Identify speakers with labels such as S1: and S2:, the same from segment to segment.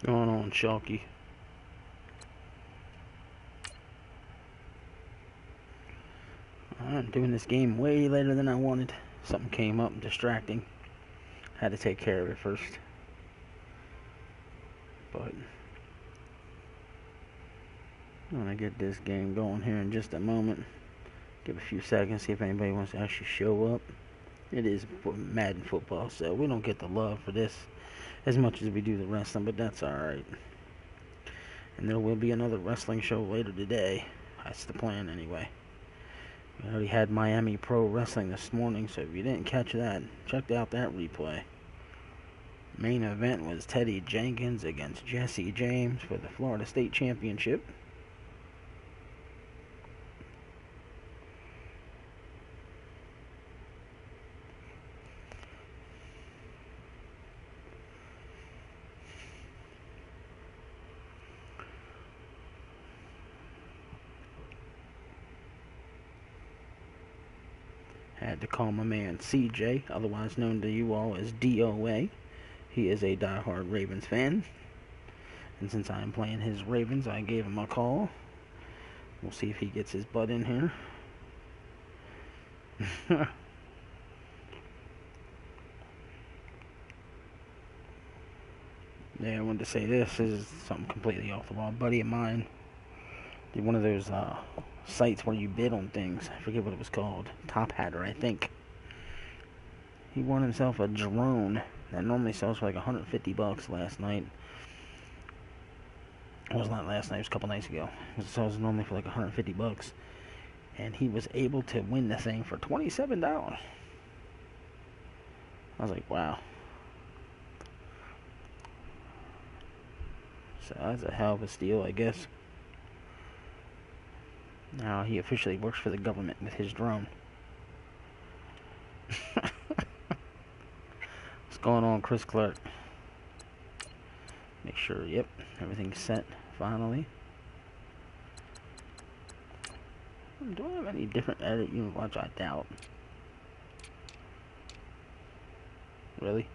S1: What's going on, Shalky? I'm doing this game way later than I wanted. Something came up, distracting. Had to take care of it first. But I'm gonna get this game going here in just a moment. Give a few seconds, see if anybody wants to actually show up. It is Madden football, so we don't get the love for this as much as we do the wrestling, but that's alright. And there will be another wrestling show later today. That's the plan anyway. We already had Miami Pro Wrestling this morning, so if you didn't catch that, check out that replay. Main event was Teddy Jenkins against Jesse James for the Florida State Championship. Had to call my man CJ, otherwise known to you all as DOA. He is a diehard Ravens fan. And since I am playing his Ravens, I gave him a call. We'll see if he gets his butt in here. Yeah, I wanted to say this is something completely off the wall. A buddy of mine did one of those sites where you bid on things. I forget what it was called. Top Hatter, I think. He won himself a drone that normally sells for like $150 last night. It was not last night, it was a couple nights ago. It sells normally for like $150. And he was able to win the thing for $27. I was like, wow. So that's a hell of a steal, I guess. Now he officially works for the government with his drone. What's going on, Chris Clark? Make sure, yep, everything's set finally. Do I have any different edit unit watch? I doubt. Really?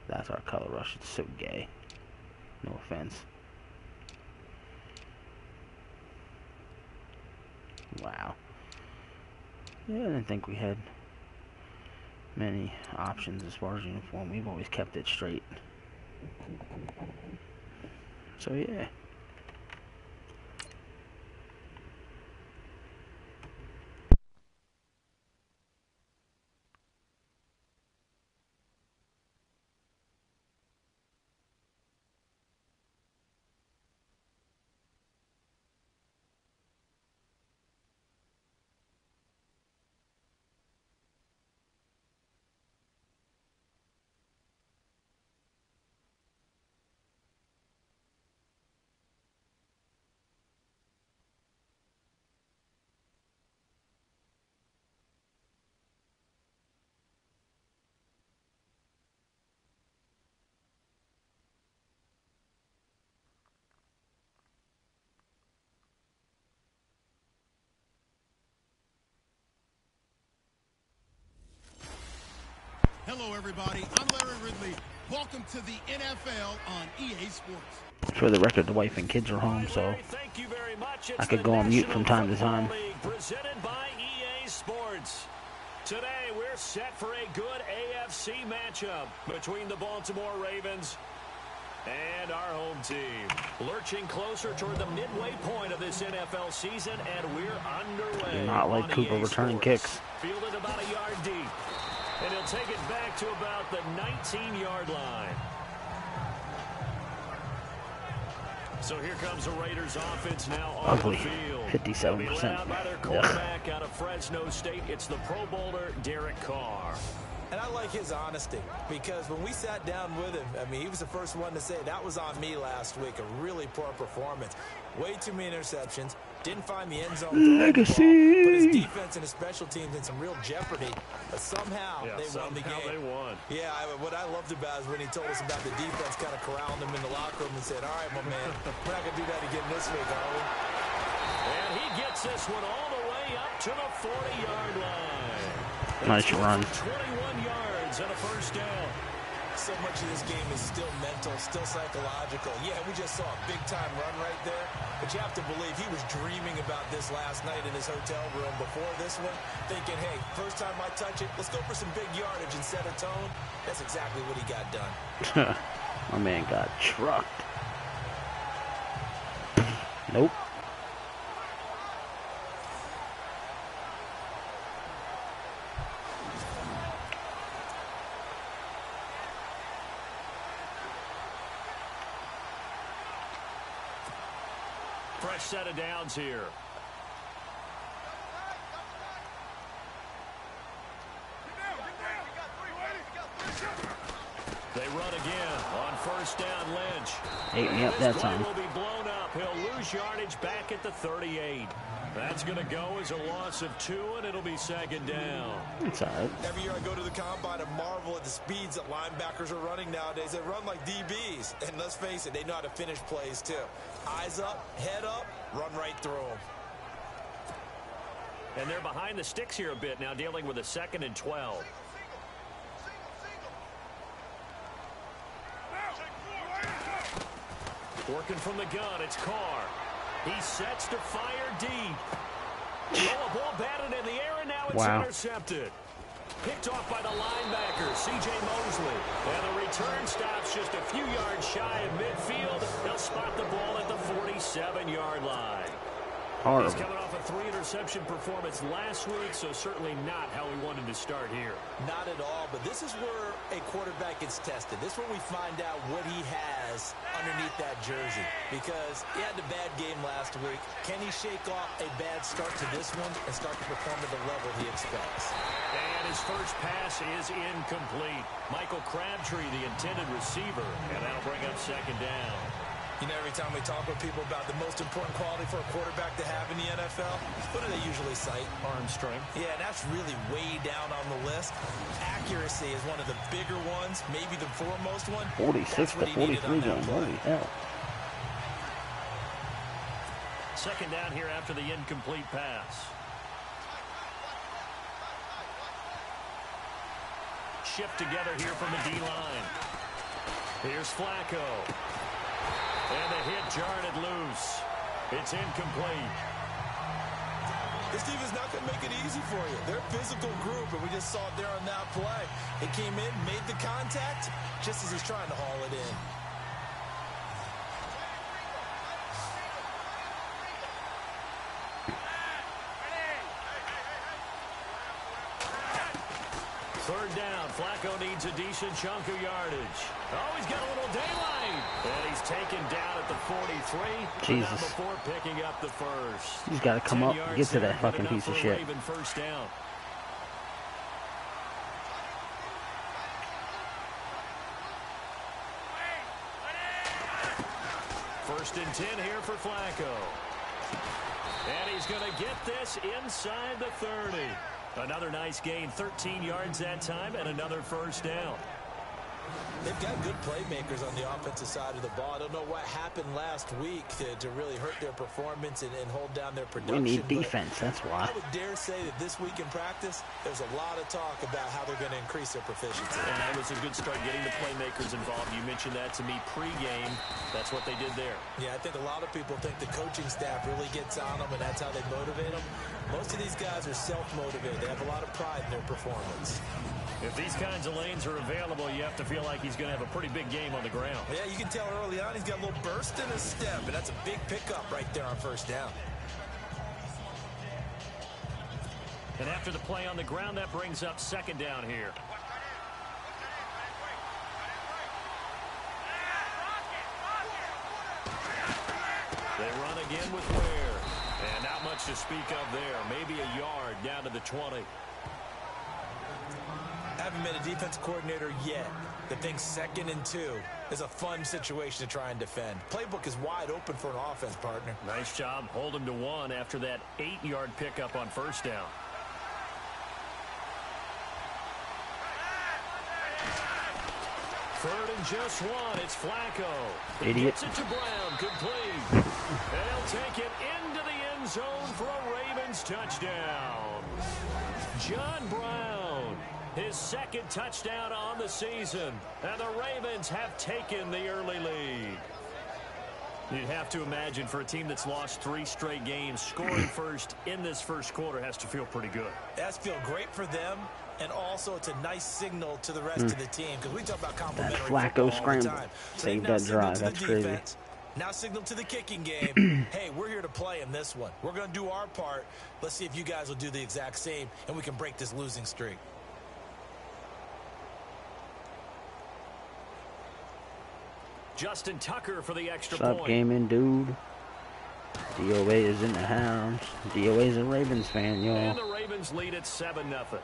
S1: That's our color rush. It's so gay. No offense. Wow. Yeah, I didn't think we had many options as far as uniform. We've always kept it straight. So yeah.
S2: Hello, everybody. I'm Larry Ridley. Welcome to the NFL on EA Sports.
S1: For the record, the wife and kids are home, so I could go on mute from time to time.
S3: Presented by EA Sports. Today, we're set for a good AFC matchup between the Baltimore Ravens and our home team. Lurching closer toward the midway point of this NFL season, and we're underway.
S1: Not like Cooper returning kicks.
S3: Fielded about a yard deep. And he'll take it back to about the 19-yard line. So here comes the Raiders offense now on the field.
S1: 57%.
S3: By their quarterback out of Fresno State, it's the Pro Bowler Derek Carr.
S4: And I like his honesty, because when we sat down with him, I mean, he was the first one to say that was on me last week. A really poor performance. Way too many interceptions. Didn't find the end zone.
S1: Legacy.
S4: Put his defense and his special teams in some real jeopardy. But somehow they won the game.
S3: They won.
S4: Yeah, what I loved about it is when he told us about the defense kind of corralling him in the locker room and said, all right, my man, we're not going to do that again this week, are we?
S3: And he gets this one all the way up to the 40-yard line.
S1: Nice run.
S3: 21 yards and a first down.
S4: So much of this game is still mental, still psychological. Yeah, we just saw a big-time run right there. But you have to believe he was dreaming about this last night in his hotel room before this one, thinking, hey, first time I touch it, let's go for some big yardage and set a tone. That's exactly what he got done.
S1: My man got trucked. Nope.
S3: Fresh set of downs here. They run again on first down. Lynch.
S1: Ate me up that time.
S3: Will be blown up. He'll lose yardage back at the 38. That's going to go as a loss of 2, and it'll be second down.
S1: It's all right.
S4: Every year I go to the combine and marvel at the speeds that linebackers are running nowadays. They run like DBs. And let's face it, they know how to finish plays too. Eyes up, head up, run right through them.
S3: And they're behind the sticks here a bit now, dealing with a 2nd and 12. Working from the gun, it's Carr. He sets to fire deep. Oh, a ball batted in the air, and now it's intercepted. Picked off by the linebacker, C.J. Mosley. And the return stops just a few yards shy of midfield. They'll spot the ball at the 47-yard line.
S1: Horrible.
S3: He's coming off a 3-interception performance last week, so certainly not how we wanted to start here.
S4: Not at all, but this is where a quarterback gets tested. This is where we find out what he has underneath that jersey, because he had a bad game last week. Can he shake off a bad start to this one and start to perform at the level he expects?
S3: And his first pass is incomplete. Michael Crabtree, the intended receiver, and that'll bring up second down.
S4: You know, every time we talk with people about the most important quality for a quarterback to have in the NFL, what do they usually cite?
S3: Arm strength.
S4: Yeah, and that's really way down on the list. Accuracy is one of the bigger ones, maybe the foremost one.
S1: 46 to 43 game. Holy hell.
S3: Second down here after the incomplete pass. Shift together here from the D-line. Here's Flacco. And the hit jarred it loose. It's incomplete.
S4: This team is not going to make it easy for you. They're a physical group, and we just saw it there on that play. It came in, made the contact, just as he's trying to haul it in.
S3: Third down. Flacco needs a decent chunk of yardage. Oh, he's got a little daylight. And he's taken down at the 43.
S1: Jesus.
S3: Before picking up the first.
S1: He's got to come up and get to that fucking piece of shit.
S3: First down. First and 10 here for Flacco. And he's going to get this inside the 30. Another nice gain, 13 yards that time, and another first down.
S4: They've got good playmakers on the offensive side of the ball. I don't know what happened last week to really hurt their performance and hold down their production.
S1: We need defense, that's why.
S4: I would dare say that this week in practice, there's a lot of talk about how they're going to increase their proficiency.
S3: And that was a good start getting the playmakers involved. You mentioned that to me pregame. That's what they did there.
S4: Yeah, I think a lot of people think the coaching staff really gets on them, and that's how they motivate them. Most of these guys are self-motivated. They have a lot of pride in their performance.
S3: If these kinds of lanes are available, you have to feel like he's going to have a pretty big game on the ground.
S4: Yeah, you can tell early on he's got a little burst in his step, and that's a big pickup right there on first down.
S3: And after the play on the ground, that brings up second down here. They run again with Ware. And not much to speak of there. Maybe a yard down to the 20.
S4: Haven't been a defense coordinator yet. The thing 2nd and 2 is a fun situation to try and defend. Playbook is wide open for an offense, partner.
S3: Nice job. Hold him to 1 after that 8-yard pickup on first down. Third and just 1. It's Flacco. He gets it to Brown. Good play. They'll take it into the end zone for a Ravens touchdown. John Brown, his 2nd touchdown on the season. And the Ravens have taken the early lead. You'd have to imagine for a team that's lost 3 straight games, scoring first in this first quarter has to feel pretty good.
S4: That's feel great for them. And also, it's a nice signal to the rest of the team because we talk about complimentary
S1: Flacco scramble saved that drive. That's crazy.
S4: Now signal to the kicking game. Hey, we're here to play in this one. We're going to do our part. Let's see if you guys will do the exact same, and we can break this losing streak.
S3: Justin Tucker for the extra
S1: point. What's up, gaming dude? DOA is in the house. DOA is a Ravens fan, y'all.
S3: And the Ravens lead at 7-0.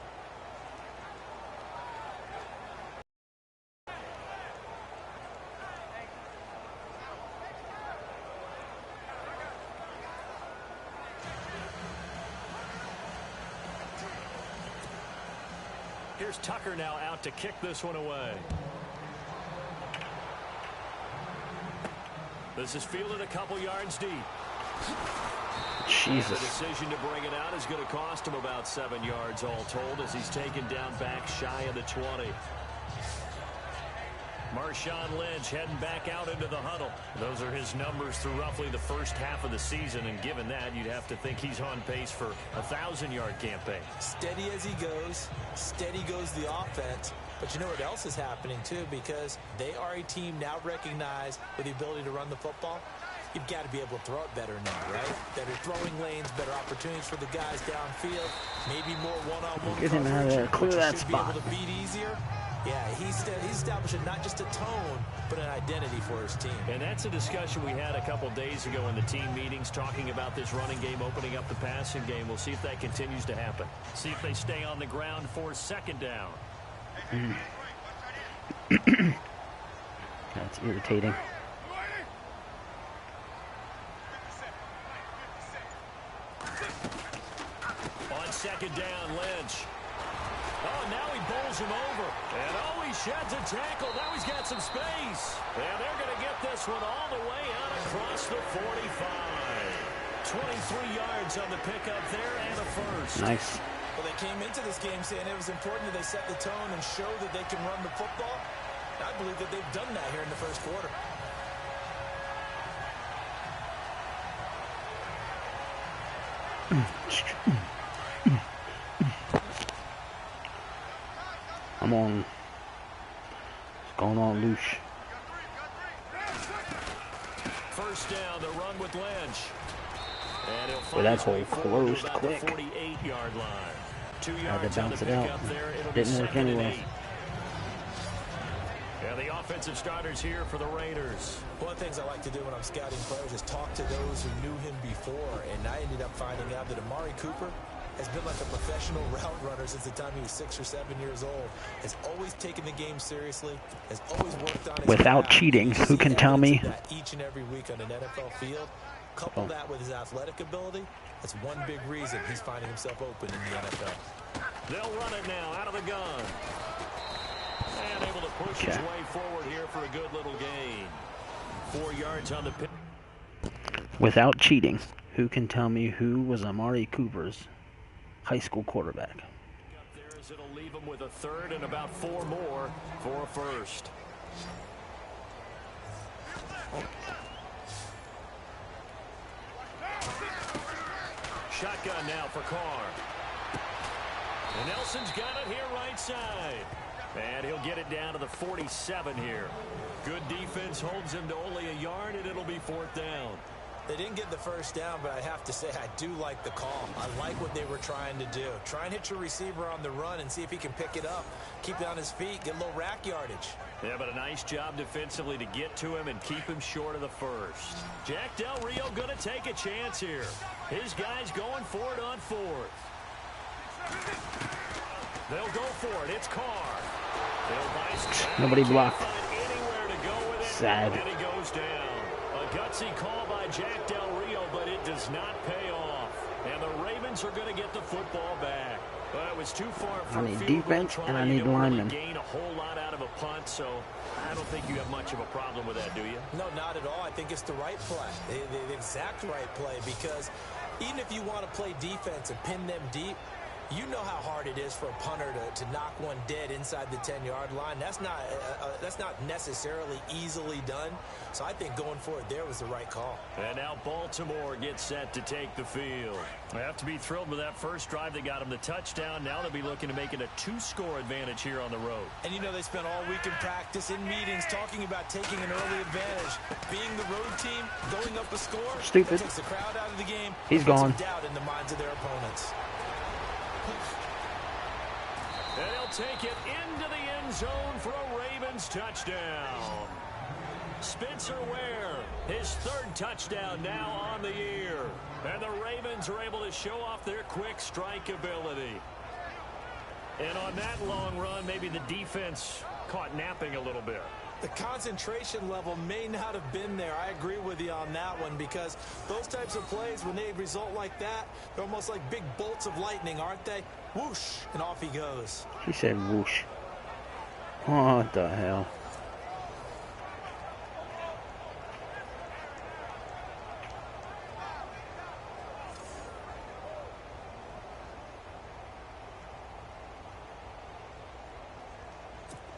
S3: Here's Tucker now out to kick this one away. This is fielded a couple yards deep.
S1: Jesus.
S3: The decision to bring it out is going to cost him about 7 yards all told as he's taken down back shy of the 20. Marshawn Lynch heading back out into the huddle. Those are his numbers through roughly the first half of the season, and given that, you'd have to think he's on pace for a 1,000-yard campaign.
S4: Steady as he goes, steady goes the offense. But you know what else is happening, too, because they are a team now recognized with the ability to run the football. You've got to be able to throw it better now, right? Better throwing lanes, better opportunities for the guys downfield, maybe more one-on-one
S1: Get him out of there. Clear that spot.
S4: Be able to beat easier. Yeah, he's establishing not just a tone, but an identity for his team.
S3: And that's a discussion we had a couple days ago in the team meetings talking about this running game opening up the passing game. We'll see if that continues to happen. See if they stay on the ground for second down.
S1: That's irritating.
S3: On second down, Lynch. Oh, now he bowls him over. And oh, he sheds a tackle. Now he's got some space. And they're going to get this one all the way out across the 45. 23 yards on the pickup there and a first.
S1: Nice.
S4: Well, they came into this game saying it was important that they set the tone and show that they can run the football. I believe that they've done that here in the first quarter.
S1: I'm on. What's going on, Luce?
S3: First down, the run with Lynch. And he'll
S1: Well, that hole closed
S3: about
S1: quick.
S3: the 48-yard line. 2
S1: Had
S3: yards
S1: to
S3: on the
S1: bounce it out.
S3: pickup there. It'll
S1: Didn't
S3: be
S1: work
S3: 2nd and
S1: anyway.
S3: 8. Yeah, the offensive starters here for the Raiders.
S4: One of the things I like to do when I'm scouting players is talk to those who knew him before, and I ended up finding out that Amari Cooper has been like a professional route runner since the time he was 6 or 7 years old. Has always taken the game seriously, has always worked on his
S1: Without
S4: craft.
S1: cheating, who can tell me?
S4: That each and every week on an NFL field. Couple that with his athletic ability, that's one big reason he's finding himself open in the NFL.
S3: They'll run it now out of the gun. And able to push his way forward here for a good little gain. 4 yards on the pick.
S1: Without cheating, who can tell me who was Amari Cooper's high school quarterback?
S3: Up there as it'll leave him with a third and about 4 more for a first. Shotgun now for Carr. And Nelson's got it here right side. And he'll get it down to the 47 here. Good defense holds him to only a yard, and it'll be 4th down.
S4: They didn't get the first down, but I have to say I do like the call. I like what they were trying to do. Try and hit your receiver on the run and see if he can pick it up. Keep it on his feet, get a little rack yardage.
S3: Yeah, but a nice job defensively to get to him and keep him short of the first. Jack Del Rio going to take a chance here. His guys going for it on 4th. They'll go for it. It's Carr.
S1: Nobody blocked.
S3: Anywhere to go with it.
S1: Sad.
S3: And he goes down. A gutsy call by Jack Del Rio, but it does not pay off. And the Ravens are going to get the football back. But it was too far for
S1: I need defense and I need linemen.
S3: Gain a whole lot out of a punt, so I don't think you have much of a problem with that, do you?
S4: No, not at all. I think it's the right play, the exact right play, because even if you want to play defense and pin them deep, you know how hard it is for a punter to knock one dead inside the 10-yard line. That's not necessarily easily done. So I think going for it there was the right call.
S3: And now Baltimore gets set to take the field. They have to be thrilled with that first drive. They got them the touchdown. Now they'll be looking to make it a 2-score advantage here on the road.
S4: And you know they spent all week in practice, in meetings, talking about taking an early advantage. Being the road team, going up a score,
S1: stupid.
S4: Takes the crowd out of the game.
S1: He's gone.
S4: Doubt in the minds of their opponents.
S3: And he'll take it into the end zone for a Ravens touchdown. Spencer Ware, his 3rd touchdown now on the year. And the Ravens are able to show off their quick strike ability. And on that long run, maybe the defense caught napping a little bit.
S4: The concentration level may not have been there. I agree with you on that one, because those types of plays, when they result like that, they're almost like big bolts of lightning, aren't they? Whoosh, and off he goes.
S1: He said whoosh. What the hell?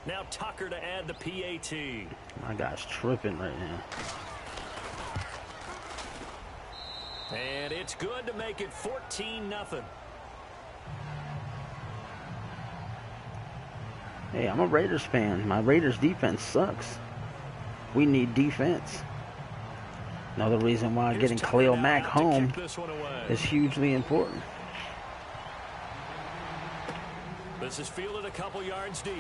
S3: Now Tucker to add the PAT.
S1: My guy's tripping right now.
S3: And it's good to make it 14-0.
S1: Hey, I'm a Raiders fan. My Raiders defense sucks. We need defense. Another reason why getting Khalil Mack home is hugely important.
S3: This is fielded a couple yards deep.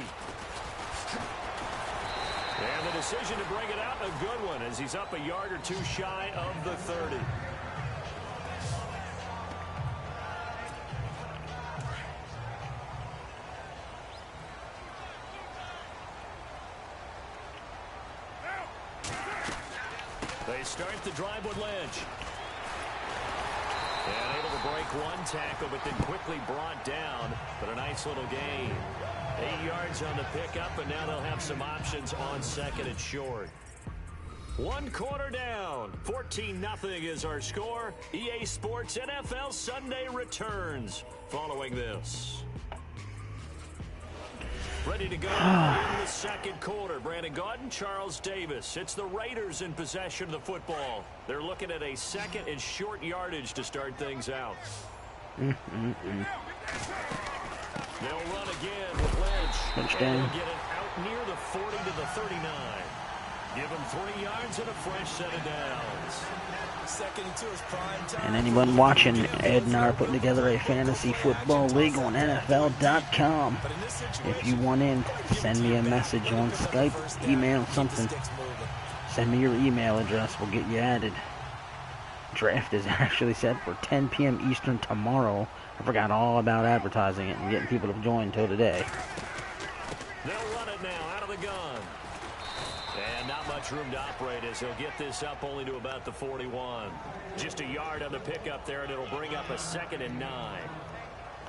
S3: And the decision to bring it out, a good one, as he's up a yard or two shy of the 30. They start the drive with Lynch. And able to break one tackle, but then quickly brought down. But a nice little gain. 8 yards on the pickup, and now they'll have some options on 2nd and short. 1 quarter down. 14-0 is our score. EA Sports NFL Sunday returns following this. Ready to go in the 2nd quarter. Brandon Gaudin, Charles Davis. It's the Raiders in possession of the football. They're looking at a 2nd and short yardage to start things out. They'll run again with Lynch.
S1: Touchdown.
S3: And get it out near the 40 to the 39. Give him 3 yards and a fresh set of downs.
S4: 2nd and 2 is prime time.
S1: And anyone watching, Ed and I are putting together a fantasy football league on NFL.com. If you want in, send me a message on Skype, email, something. Send me your email address. We'll get you added. Draft is actually set for 10 p.m. Eastern tomorrow. I forgot all about advertising it and getting people to join till today.
S3: They'll run it now out of the gun. And not much room to operate as he'll get this up only to about the 41. Just a yard on the pickup there, and it'll bring up a 2nd and 9.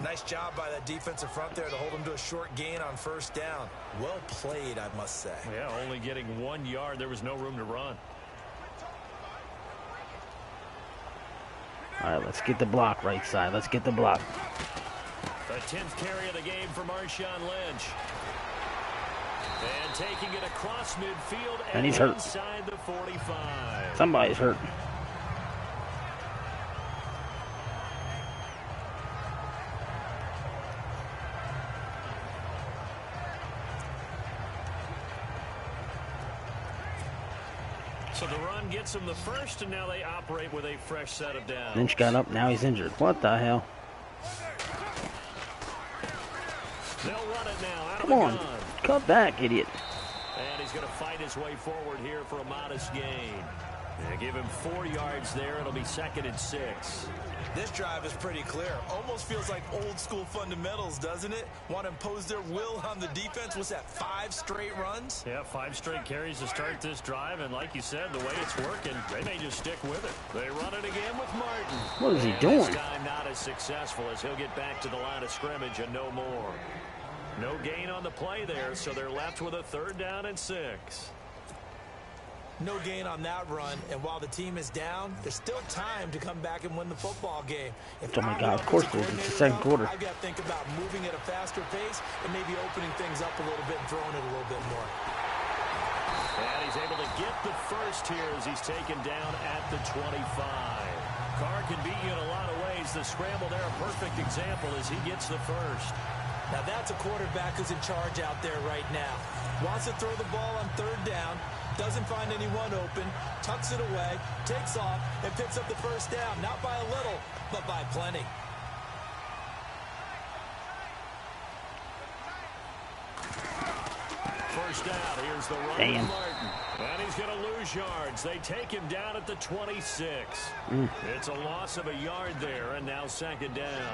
S4: Nice job by that defensive front there to hold him to a short gain on 1st down. Well played, I must say.
S3: Yeah, only getting 1 yard. There was no room to run.
S1: All right, let's get the block right side. Let's get the block.
S3: The 10th carry of the game for Marshawn Lynch. And taking it across midfield
S1: and he's hurt.
S3: Inside the 45.
S1: Somebody's hurt.
S3: So the run gets them the first, and now they operate with a fresh set of downs.
S1: Lynch got up, now he's injured. What the hell?
S3: They'll run it now. Out
S1: Come
S3: of the
S1: on,
S3: gun.
S1: cut back, idiot.
S3: And he's going to fight his way forward here for a modest gain. Yeah, give him 4 yards there. It'll be 2nd and 6.
S4: This drive is pretty clear. Almost feels like old school fundamentals, doesn't it? Want to impose their will on the defense. What's that, 5 straight runs?
S3: Yeah, 5 straight carries to start this drive. And like you said, the way it's working, they may just stick with it. They run it again with Martin.
S1: What is he doing?
S3: This time not as successful as he'll get back to the line of scrimmage and no more. No gain on the play there, so they're left with a 3rd down and 6.
S4: No gain on that run, and while the team is down, there's still time to come back and win the football game.
S1: Oh my God, of course there's the second quarter.
S4: I've got to think about moving at a faster pace and maybe opening things up a little bit and throwing it a little bit more.
S3: And he's able to get the first here as he's taken down at the 25. Carr can beat you in a lot of ways. The scramble there, a perfect example as he gets the first.
S4: Now that's a quarterback who's in charge out there right now. Wants to throw the ball on 3rd down. Doesn't find anyone open, tucks it away, takes off, and picks up the first down. Not by a little, but by plenty.
S3: First down, here's the run from Martin. And he's going to lose yards. They take him down at the 26. It's a loss of a yard there, and now 2nd down.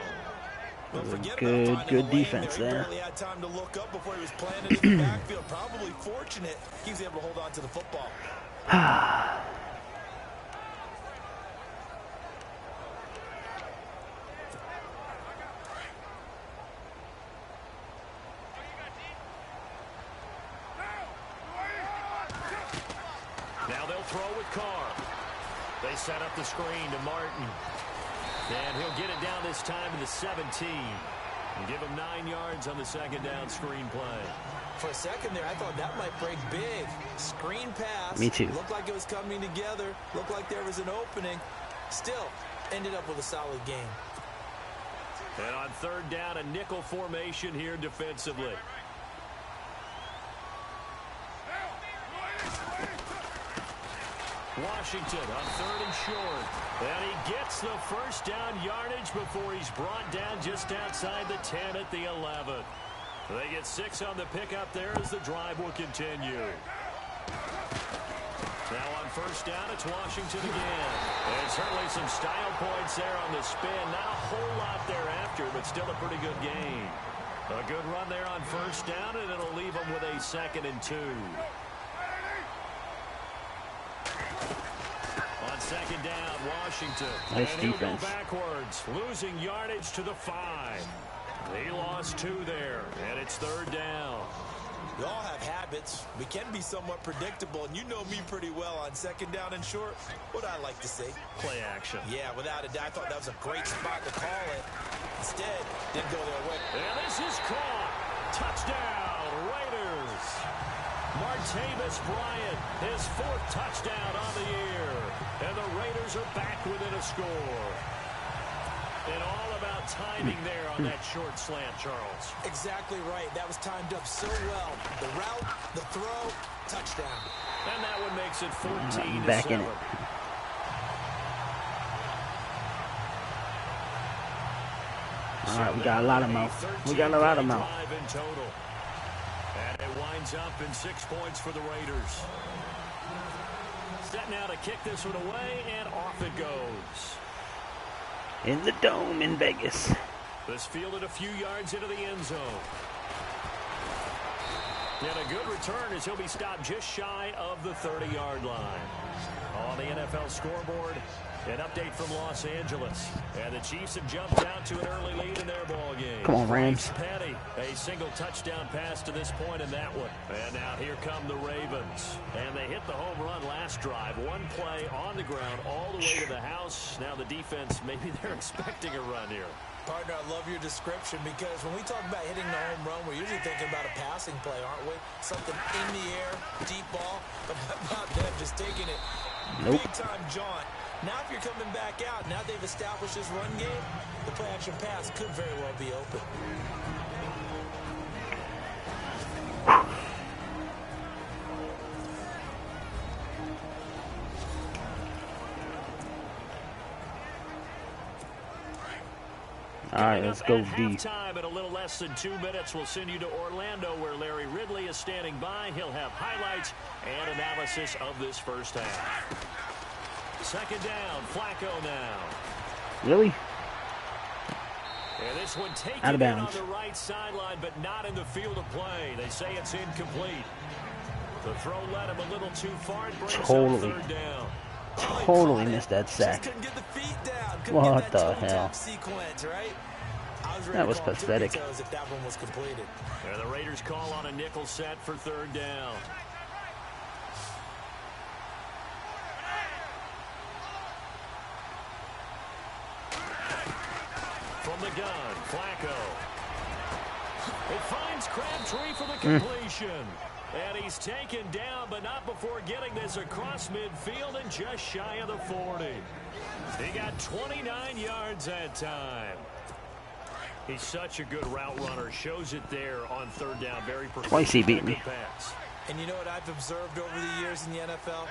S1: Good defense there.
S4: He barely had time to look up before he was planted in the backfield. Probably fortunate he was able to hold on to the football.
S3: Now they'll throw with Carr. They set up the screen to Martin. And he'll get it down this time to the 17. And give him 9 yards on the 2nd down screen play.
S4: For a second there, I thought that might break big. Screen pass.
S1: Me too.
S4: Looked like it was coming together. Looked like there was an opening. Still, ended up with a solid game.
S3: And on 3rd down, a nickel formation here defensively. Washington on 3rd and short. And he gets the first down yardage before he's brought down just outside the 10 at the 11. They get 6 on the pickup there as the drive will continue. Now on 1st down, it's Washington again. And certainly some style points there on the spin. Not a whole lot thereafter, but still a pretty good gain. A good run there on 1st down, and it'll leave them with a 2nd and 2. On 2nd down, Washington.
S1: Nice
S3: and
S1: defense.
S3: He'll go backwards, losing yardage to the 5. He lost 2 there, and it's 3rd down.
S4: We all have habits. We can be somewhat predictable, and you know me pretty well on 2nd down and short. What I like to say?
S3: Play action.
S4: Yeah, without a doubt. I thought that was a great spot to call it. Instead, didn't go their way.
S3: And this is caught. Touchdown, Raiders. Martavis Bryant, his 4th touchdown on the year. And the Raiders are back within a score. And all about timing there on that short slant, Charles.
S4: Exactly right. That was timed up so well. The route, the throw, touchdown.
S3: And that one makes it 14-7.
S1: Back in it. All right, we got a lot of them. We got a lot of them.
S3: In total. And it winds up in 6 points for the Raiders. Set now to kick this one away, and off it goes.
S1: In the dome in Vegas.
S3: This fielded a few yards into the end zone. And a good return as he'll be stopped just shy of the 30-yard line. On the NFL scoreboard, an update from Los Angeles. And the Chiefs have jumped out to an early lead in their ball game.
S1: Come on, Rams.
S3: Petty, a single touchdown pass to this point in that one. And now here come the Ravens. And they hit the home run last drive. One play on the ground all the way to the house. Now the defense, maybe they're expecting a run here.
S4: Partner, I love your description because when we talk about hitting the home run, we're usually thinking about a passing play, aren't we? Something in the air, deep ball. But about them just taking it big-time jaunt. Now if you're coming back out, now they've established this run game, the play-action pass could very well be open.
S1: All right, let's go D.
S3: Halftime in a little less than 2 minutes. We'll send you to Orlando, where Larry Ridley is standing by. He'll have highlights and analysis of this first half. Second down, Flacco now.
S1: Really?
S3: And this one taken
S1: Out of
S3: in
S1: bounds.
S3: on the right sideline, but not in the field of play. They say it's incomplete. The throw led him a little too far. It brings up third down.
S1: Totally missed that sack.
S4: Just couldn't get the feet down.
S1: What the hell?
S4: Sequence, right?
S1: That was pathetic.
S4: If that one was completed.
S3: And the Raiders call on a nickel set for third down. From the gun, Flacco. It finds Crabtree for the completion. And he's taken down, but not before getting this across midfield and just shy of the 40. He got 29 yards that time. He's such a good route runner. Shows it there on third down. Very precise.
S1: Twice he beat me.
S3: Pass.
S4: And you know what I've observed over the years in the NFL?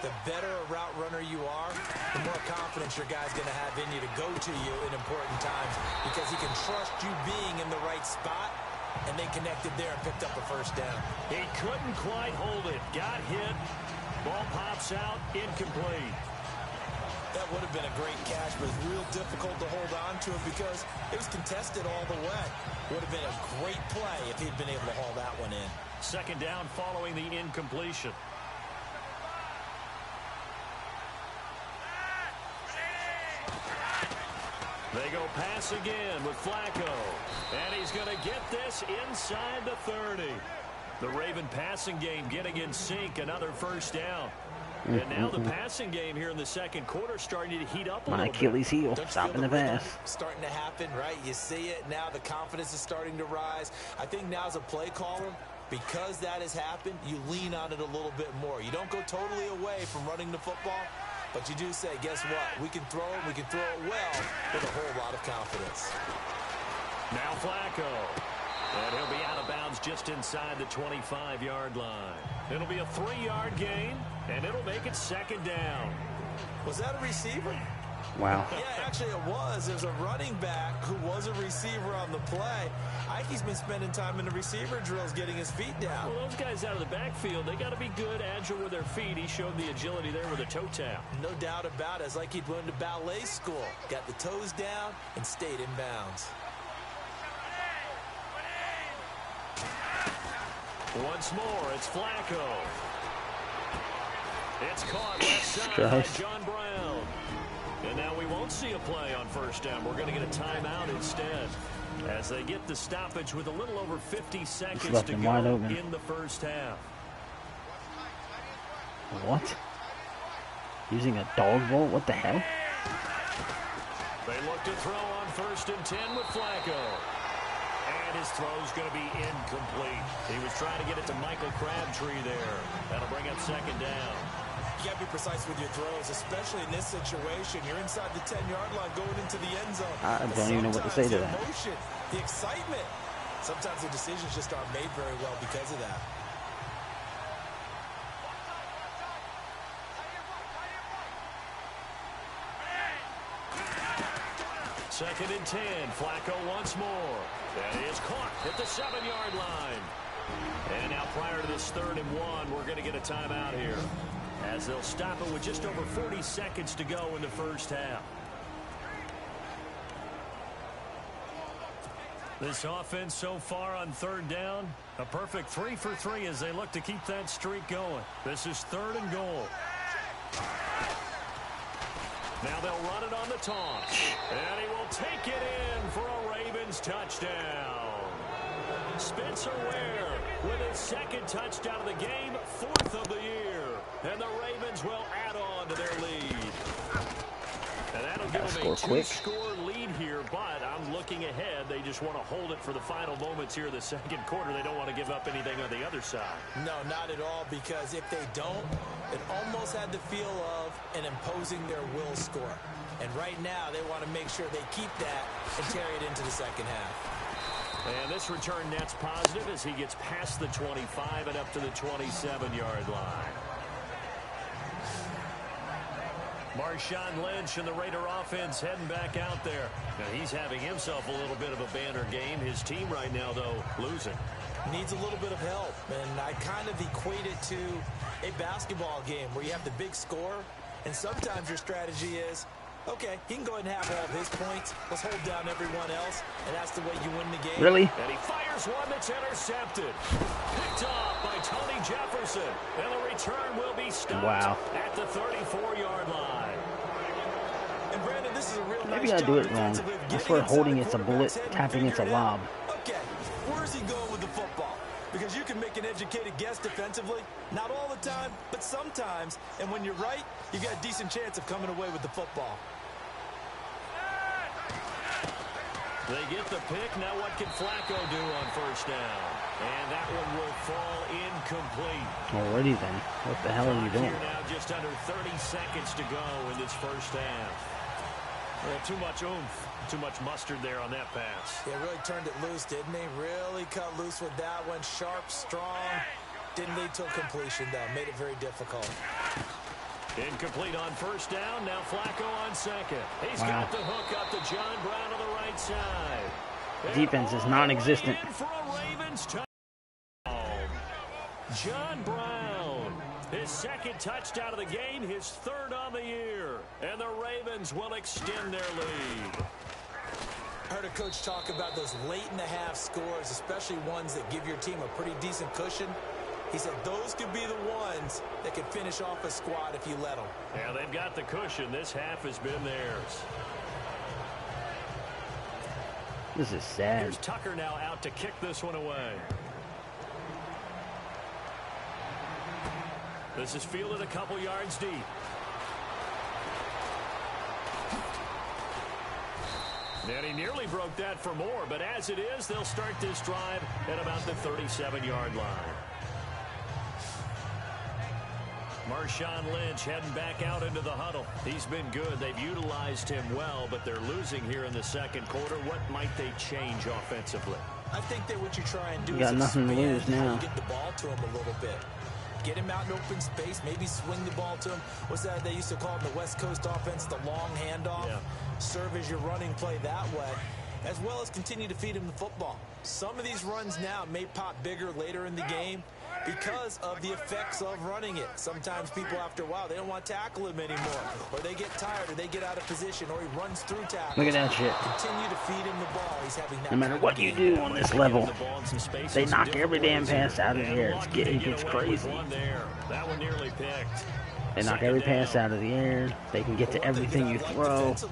S4: The better a route runner you are, the more confidence your guy's going to have in you to go to you in important times, because he can trust you being in the right spot, and they connected there and picked up a first down.
S3: He couldn't quite hold it. Got hit. Ball pops out. Incomplete.
S4: That would have been a great catch, but it's real difficult to hold on to it because it was contested all the way. Would have been a great play if he'd been able to haul that one in.
S3: Second down following the incompletion. They go pass again with Flacco. And he's going to get this inside the 30. The Raven passing game getting in sync. Another first down. And now the passing game here in the second quarter starting to heat up a little bit.
S1: My Achilles heel, stopping the pass.
S4: Starting to happen, right? You see it. Now the confidence is starting to rise. I think now as a play caller, because that has happened, you lean on it a little bit more. You don't go totally away from running the football, but you do say, guess what? We can throw it. We can throw it well with a whole lot of confidence.
S3: Now Flacco. And he'll be out of bounds just inside the 25-yard line. It'll be a 3-yard gain, and it'll make it second down.
S4: Was that a receiver?
S1: Wow.
S4: Yeah, actually it was. There's a running back who was a receiver on the play. Ike's been spending time in the receiver drills getting his feet down.
S3: Well, those guys out of the backfield, they got to be good, agile with their feet. He showed the agility there with a toe tap.
S4: No doubt about it. It's like he'd went to ballet school. Got the toes down and stayed in bounds.
S3: Once more, it's Flacco. It's caught left side by John Brown. And now we won't see a play on first down. We're going to get a timeout instead, as they get the stoppage with a little over 50 seconds to go in the first half.
S1: What? Using a dog bowl? What the hell?
S3: They look to throw on 1st and 10 with Flacco. And his throw's going to be incomplete. He was trying to get it to Michael Crabtree there. That'll bring up second down.
S4: You got to be precise with your throws, especially in this situation. You're inside the 10-yard line going into the end zone.
S1: I don't even know what to say to that.
S4: The emotion, the excitement. Sometimes the decisions just aren't made very well because of that.
S3: Second and 10. Flacco once more. That is caught at the 7-yard line. And now prior to this 3rd and 1, we're going to get a timeout here, as they'll stop it with just over 40 seconds to go in the first half. This offense so far on 3rd down, a perfect 3 for 3 as they look to keep that streak going. This is 3rd and goal. Now they'll run it on the toss. And he will take it in for a Ravens touchdown. Spencer Ware with his 2nd touchdown of the game, 4th of the year. And the Ravens will add on to their lead. And that'll give them a 2-score lead here, but I'm looking ahead. They just want to hold it for the final moments here in the second quarter. They don't want to give up anything on the other side.
S4: No, not at all, because if they don't, it almost had the feel of an imposing their will score. And right now, they want to make sure they keep that and carry it into the second half.
S3: And this return net's positive as he gets past the 25 and up to the 27-yard line. Marshawn Lynch and the Raider offense heading back out there. Now he's having himself a little bit of a banner game. His team right now, though, losing.
S4: Needs a little bit of help, and I kind of equate it to a basketball game where you have the big score, and sometimes your strategy is, okay, he can go ahead and have all of his points. Let's hold down everyone else, and that's the way you win the game.
S1: Really?
S3: And he fires one that's intercepted. Picked off by Tony Jefferson, and the return will be stopped at the 34-yard line.
S4: And Brandon, this is a real
S1: Maybe
S4: nice
S1: I do
S4: job
S1: it wrong.
S4: defensively of
S1: I swear
S4: getting
S1: holding
S4: inside
S1: it's a
S4: the
S1: bullet,
S4: quarterback's head and
S1: tapping it's a
S4: figuring it out.
S1: lob.
S4: Okay, where's he going with the football? Because you can make an educated guess defensively. Not all the time, but sometimes. And when you're right, you got a decent chance of coming away with the football.
S3: They get the pick. Now what can Flacco do on first down? And that one will fall incomplete.
S1: Already then. What the hell are you doing?
S3: Here now, just under 30 seconds to go in this first half. Well, too much oomph, too much mustard there on that pass.
S4: Yeah, really turned it loose, didn't he? Really cut loose with that one. Sharp, strong. Didn't lead to a completion, though. Made it very difficult.
S3: Incomplete on first down. Now Flacco on second. He's got the hook up to John Brown on the right side.
S1: Defense is non-existent.
S3: In for a Ravens touchdown. John Brown, his second touchdown of the game, his third on the year. And the Ravens will extend their lead.
S4: I heard a coach talk about those late-in-the-half scores, especially ones that give your team a pretty decent cushion. He said those could be the ones that could finish off a squad if you let them.
S3: Yeah, they've got the cushion. This half has been theirs.
S1: This is sad.
S3: Here's Tucker now out to kick this one away. This is fielded a couple yards deep. And he nearly broke that for more, but as it is, they'll start this drive at about the 37-yard line. Marshawn Lynch heading back out into the huddle. He's been good. They've utilized him well, but they're losing here in the second quarter. What might they change offensively?
S4: I think that what you try and do
S1: You got
S4: is
S1: nothing to lose
S4: expand how
S1: now.
S4: you get the ball to him a little bit. Get him out in open space, maybe swing the ball to him. What's that they used to call in the West Coast offense, the long handoff?
S3: Yeah.
S4: Serve as your running play that way, as well as continue to feed him the football. Some of these runs now may pop bigger later in the game because of the effects of running it. Sometimes people, after a while, they don't want to tackle him anymore, or they get tired, or they get out of position, or he runs through tackles.
S1: Look at that shit.
S4: Continue to feed him the ball. He's having that
S1: No matter what you do on this level, they knock every damn pass out of the air. It gets crazy.
S3: That one nearly picked.
S1: They knock every pass out of the air. They can get to everything you throw.
S4: The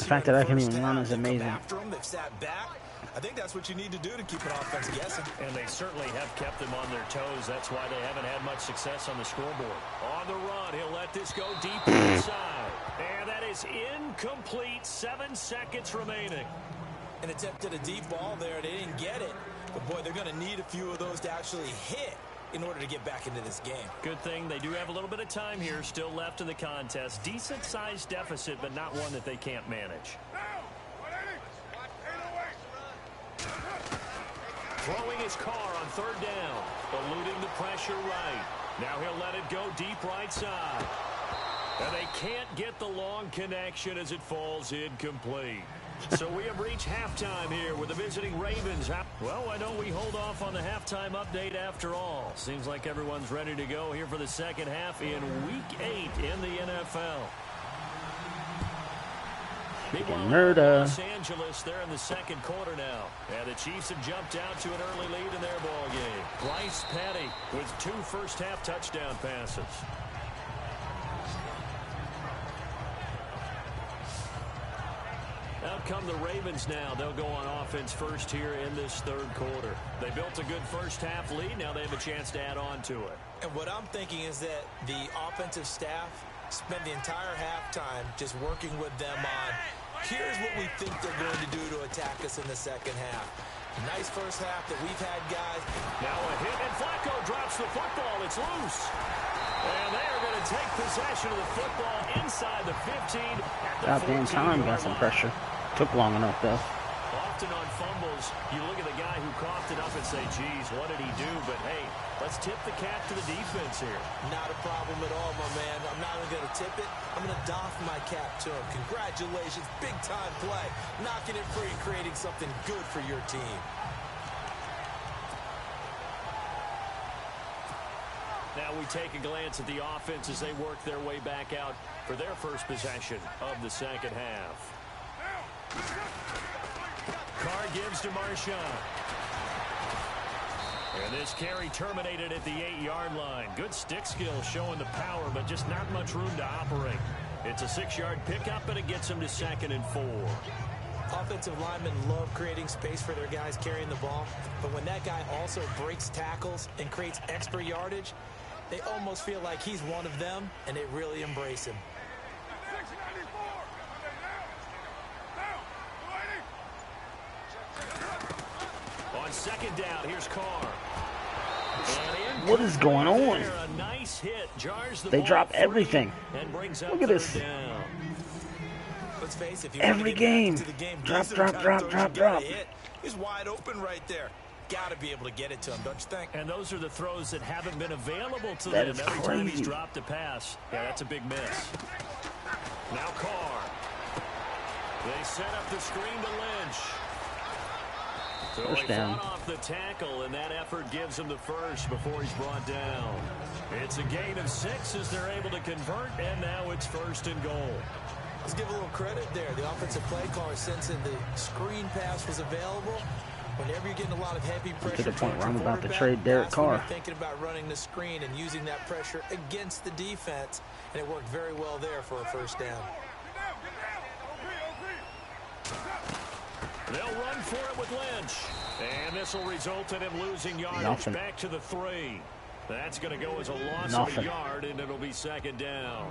S1: fact that I can even run is amazing.
S4: They've sat back. I think that's what you need to do to keep an offense guessing.
S3: And they certainly have kept them on their toes. That's why they haven't had much success on the scoreboard. On the run, he'll let this go deep inside. And that is incomplete. 7 seconds remaining.
S4: An attempt at a deep ball there. They didn't get it. But, boy, they're going to need a few of those to actually hit in order to get back into this game.
S3: Good thing they do have a little bit of time here still left in the contest. Decent-sized deficit, but not one that they can't manage. Throwing his car on third down, eluding the pressure right. Now he'll let it go deep right side. And they can't get the long connection as it falls incomplete. So we have reached halftime here with the visiting Ravens. Well, why don't we hold off on the halftime update after all? Seems like everyone's ready to go here for the second half in Week 8 in the NFL.
S1: Murder.
S3: Los Angeles, they're in the second quarter now. And the Chiefs have jumped out to an early lead in their ball game. Bryce Petty with 2 first-half touchdown passes. Out come the Ravens now. They'll go on offense first here in this third quarter. They built a good first-half lead. Now they have a chance to add on to it.
S4: And what I'm thinking is that the offensive staff spend the entire halftime just working with them on, here's what we think they're going to do to attack us in the second half. Nice first half that we've had, guys.
S3: Now a hit, and Flacco drops the football. It's loose. And they are going to take possession of the football inside the 15.
S1: Goddamn time got some pressure. Took long enough, though.
S3: often on fumbles, you look at the guy who coughed it up and say, geez, what did he do? But, hey, let's tip the cap to the defense here.
S4: Not a problem at all, my man. I'm not only going to tip it, I'm going to doff my cap to him. Congratulations, big-time play. Knocking it free and creating something good for your team.
S3: Now we take a glance at the offense as they work their way back out for their first possession of the second half. Carr gives to Marshawn. And this carry terminated at the 8-yard line. Good stick skill showing the power, but just not much room to operate. It's a 6-yard pickup, and it gets them to 2nd and 4.
S4: Offensive linemen love creating space for their guys carrying the ball, but when that guy also breaks tackles and creates extra yardage, they almost feel like he's one of them, and they really embrace him.
S3: On second down, here's Carr.
S1: What is going on?
S3: A nice hit, jars the
S1: they
S3: ball
S1: drop
S3: free
S1: everything.
S3: And brings up
S1: Look at this.
S3: down.
S4: Let's face it, if you
S1: Every game. Drop.
S4: He's wide open right there. Got to be able to get it to him, don't you think?
S3: And those are the throws that haven't been available to
S1: That
S3: them
S1: is
S3: every time he's
S1: crazy.
S3: dropped a pass. Yeah, that's a big miss. Now Carr. They set up the screen to Lynch. So
S1: First
S3: he
S1: down.
S3: fought off the tackle, and that effort gives him the first before he's brought down. It's a gain of 6 as they're able to convert, and now it's 1st and goal.
S4: Let's give a little credit there. The offensive play caller, sensing the screen pass was available. Whenever you're getting a lot of heavy pressure
S1: To the point
S4: towards
S1: where I'm
S4: your
S1: about to
S4: quarterback,
S1: trade Derek
S4: that's when
S1: Carr.
S4: you're thinking about running the screen and using that pressure against the defense, and it worked very well there for a first down.
S3: They'll run for it with Lynch. And this will result in him losing yardage back to the 3. That's going to go as a loss of a yard, and it'll be 2nd down.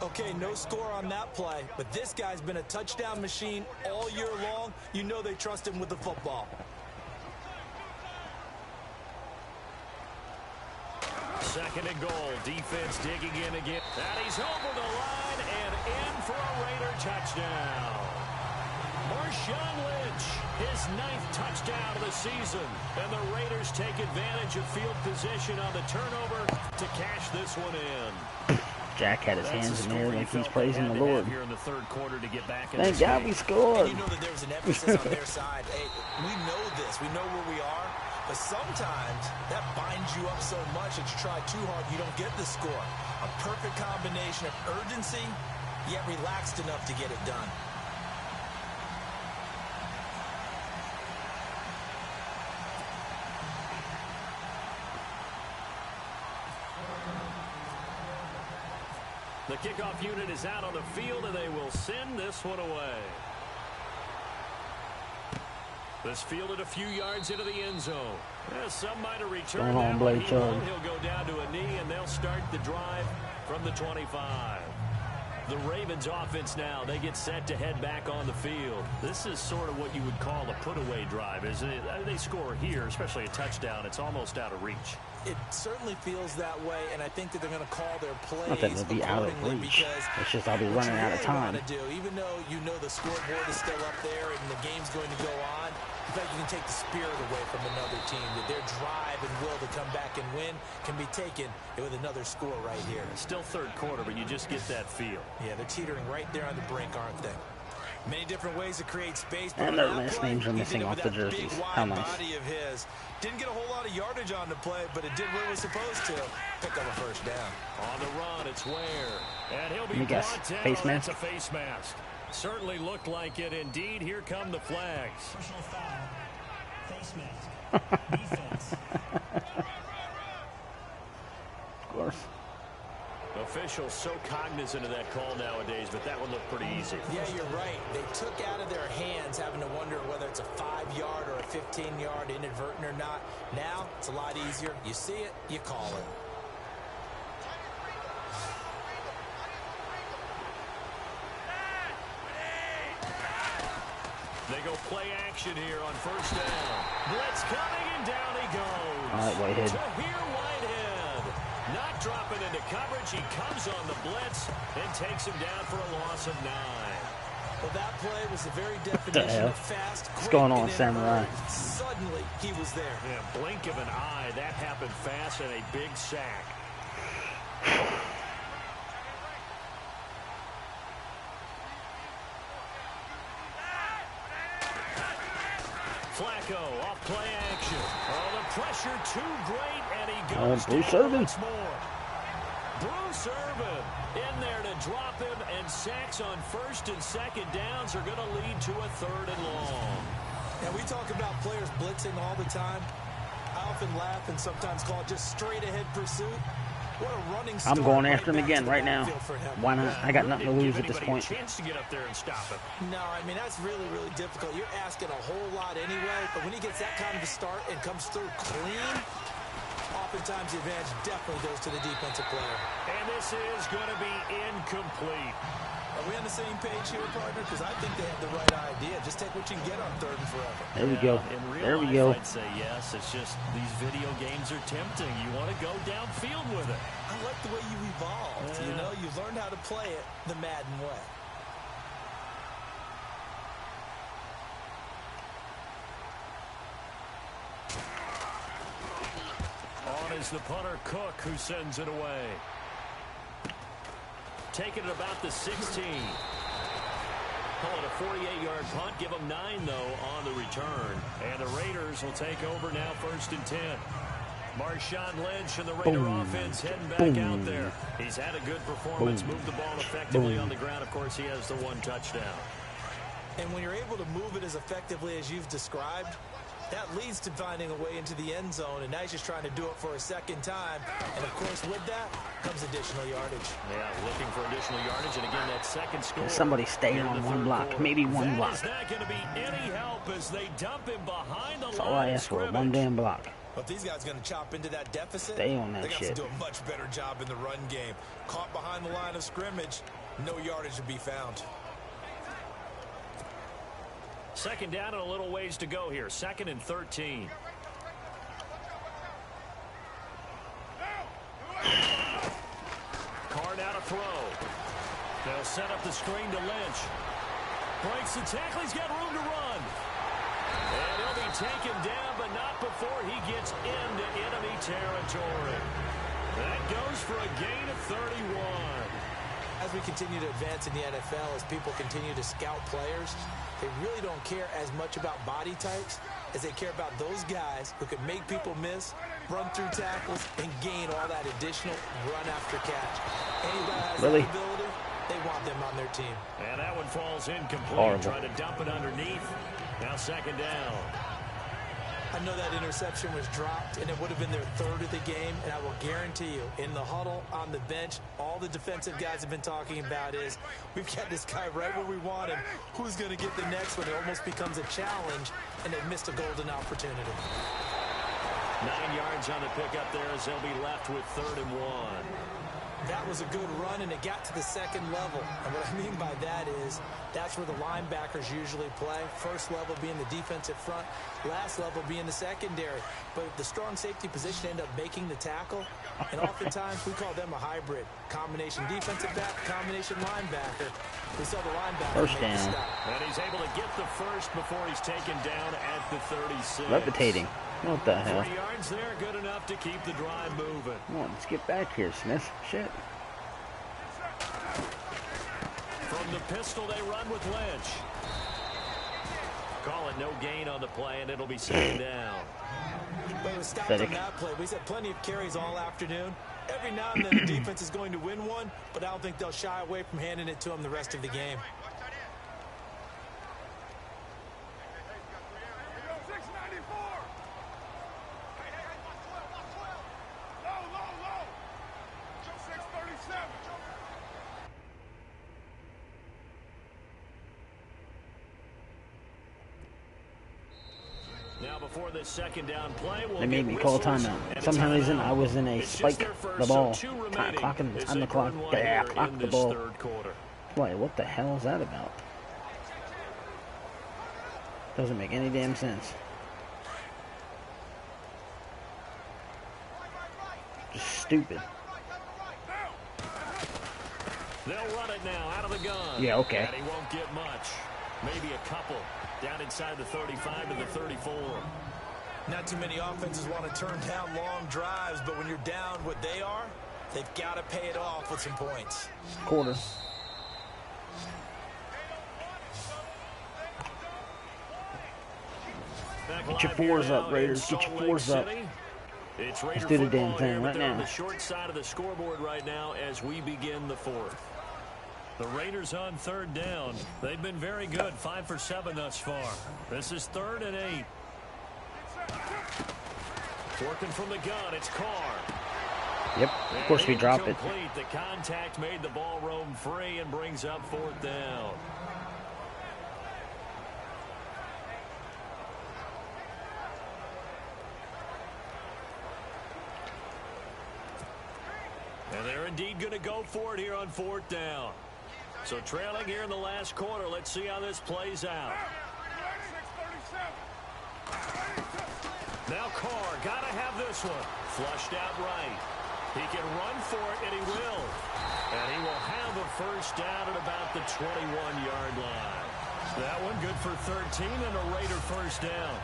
S4: Okay, no score on that play, but this guy's been a touchdown machine all year long. You know they trust him with the football.
S3: 2nd and goal. Defense digging in again. And he's over the line and in for a Raider touchdown. Marshawn Lynch, his 9th touchdown of the season. And the Raiders take advantage of field position on the turnover to cash this one in.
S1: Jack had his hands in the air like he's praising the Lord.
S3: Here in the 3rd quarter to get back in
S1: Thank God we scored.
S4: And you know that there's an emphasis on their side. Hey, we know this. We know where we are. But sometimes that binds you up so much that you try too hard, you don't get the score. A perfect combination of urgency, yet relaxed enough to get it done.
S3: The kickoff unit is out on the field, and they will send this one away. This fielded a few yards into the end zone. Some might have returned that one. He'll go down to a knee, and they'll start the drive from the 25. The Ravens offense now, they get set to head back on the field. This is sort of what you would call a put-away drive, isn't it? They score here, especially a touchdown. It's almost out of reach.
S4: It certainly feels that way, and I think that they're going to call their plays
S1: Not that it'll be out of reach. It's just I'll be running out of time.
S4: Even though you know the scoreboard is still up there and the game's going to go on, in fact, you can take the spirit away from another team. That their drive and will to come back and win can be taken with another score right here.
S3: It's still 3rd quarter, but you just get that feel.
S4: Yeah, they're teetering right there on the brink, aren't they? Many different ways to create space.
S1: And their last names are missing off the jerseys. How nice.
S4: Body of his. Didn't get a whole lot of yardage on the play, but it did what it was supposed to. Pick up a first down.
S3: On the run, it's Ware. And he'll be
S1: Let me guess.
S3: brought down.
S1: Face mask?
S3: That's a face mask. Certainly looked like it. Indeed, here come the flags.
S5: Personal foul. Face mask. Defense.
S1: Of course.
S3: Officials so cognizant of that call nowadays, but that one looked pretty easy.
S4: Yeah, you're right. They took out of their hands having to wonder whether it's a 5-yard or a 15-yard inadvertent or not. Now, it's a lot easier. You see it, you call it.
S3: They go play action here on first down. Blitz coming, and down he goes.
S1: All right, Whitehead.
S3: Tahir Whitehead. Not dropping into coverage. He comes on the blitz and takes him down for a loss of 9.
S4: Well, that play was the very definition of fast, quick,
S1: what's going on,
S4: and
S1: Samurai?
S4: Suddenly, he was there.
S3: Yeah, blink of an eye. That happened fast and a big sack. Flacco off play action. Oh, the pressure too great, and he goes
S1: Bruce
S3: down
S1: Irvin.
S3: once more. Bruce Irvin in there to drop him, and sacks on first and second downs are going to lead to a 3rd and long.
S4: And we talk about players blitzing all the time. I often laugh and sometimes call it just straight ahead pursuit. What a running start.
S1: I'm going after him again right now. Why not? I got nothing to lose at this point.
S3: Chance to get up there and stop him.
S4: No, I mean, that's really, really difficult. You're asking a whole lot anyway, but when he gets that kind of a start and comes through clean, oftentimes the advantage definitely goes to the defensive player.
S3: And this is going to be incomplete.
S4: Are we on the same page here, partner? Because I think they have the right idea. Just take what you can get on 3rd and forever.
S1: There we go.
S3: In real
S1: There we
S3: life,
S1: go.
S3: I'd say yes. It's just these video games are tempting. You want to go downfield with it.
S4: I like the way you evolved. You know, you learned how to play it the Madden way.
S3: On is the punter, Cook, who sends it away. Taking it about the 16. Call it a 48-yard punt. Give them 9, though, on the return. And the Raiders will take over now 1st and 10. Marshawn Lynch and the Raider offense heading back out there. He's had a good performance, moved the ball effectively on the ground. Of course, he has the 1 touchdown.
S4: And when you're able to move it as effectively as you've described, that leads to finding a way into the end zone, and now he's just trying to do it for a 2nd time. And, of course, with that comes additional yardage.
S3: Yeah, looking for additional yardage, and again, that 2nd score.
S1: Somebody stay on 1 block,
S3: quarter.
S1: maybe 1 block.
S3: That is not going to be any help as they dump him behind the
S1: That's
S3: line
S1: all I
S3: of
S1: ask for,
S3: scrimmage.
S1: 1 damn block.
S4: But these guys going to chop into that deficit.
S1: Stay on that
S4: they got
S1: shit.
S4: to do a much better job in the run game. Caught behind the line of scrimmage, no yardage to be found.
S3: 2nd down and a little ways to go here. 2nd and 13. Card out a throw. They'll set up the screen to Lynch. Breaks the tackle. He's got room to run. And he'll be taken down, but not before he gets into enemy territory. That goes for a gain of 31.
S4: As we continue to advance in the NFL, as people continue to scout players, they really don't care as much about body types as they care about those guys who can make people miss, run through tackles, and gain all that additional run after catch. Anybody has that ability, they want them on their team.
S3: And that one falls incomplete.
S1: Horrible.
S3: Trying to dump it underneath. Now 2nd down.
S4: I know that interception was dropped, and it would have been their 3rd of the game, and I will guarantee you, in the huddle, on the bench, all the defensive guys have been talking about is, we've got this guy right where we want him. Who's going to get the next one? It almost becomes a challenge, and they've missed a golden opportunity.
S3: 9 yards on the pickup there as they'll be left with 3rd and 1.
S4: That was a good run, and it got to the 2nd level. And what I mean by that is that's where the linebackers usually play. 1st level being the defensive front, last level being the secondary. But the strong safety position ended up making the tackle, and oftentimes we call them a hybrid. Combination defensive back, combination linebacker. We saw the linebacker
S1: First
S4: make the
S1: down.
S4: stop.
S3: And he's able to get the first before he's taken down at the 36.
S1: Levitating. What the hell?
S3: 3 yards there, good enough to keep the drive moving.
S1: Come on, let's get back here, Smith. Shit.
S3: From the pistol, they run with Lynch. Call it no gain on the play, and it'll be 2nd down.
S4: But it was stopped on that play. We said plenty of carries all afternoon. Every now and then the defense is going to win one, but I don't think they'll shy away from handing it to them the rest of the game.
S3: Now before this 2nd down play,
S1: They made me call timeout. Somehow reason I was in a spike the ball. Clocking the time to clock. Yeah, clock the ball. Wait, what the hell is that about? Doesn't make any damn sense. Just stupid.
S3: They'll run it now out of the gun.
S1: Yeah, okay.
S3: And he won't get much. Maybe a couple. Down inside the 35 to the 34.
S4: Not too many offenses want to turn down long drives, but when you're down what they are, they've got to pay it off with some points.
S1: Quarter. Get your fours up, Raiders. Get your fours up. Let's do the damn thing right now.
S3: On the short side of the scoreboard right now as we begin the fourth. The Raiders on third down. They've been very good. 5 for 7 thus far. This is 3rd and 8. Working from the gun. It's Carr.
S1: Yep, of course we drop it.
S3: The contact made the ball roam free and brings up 4th down. And they're indeed going to go for it here on 4th down. So trailing here in the last quarter. Let's see how this plays out. Now Carr, got to have this one. Flushed out right. He can run for it, and he will. And he will have a first down at about the 21-yard line. That one good for 13 and a Raider first down.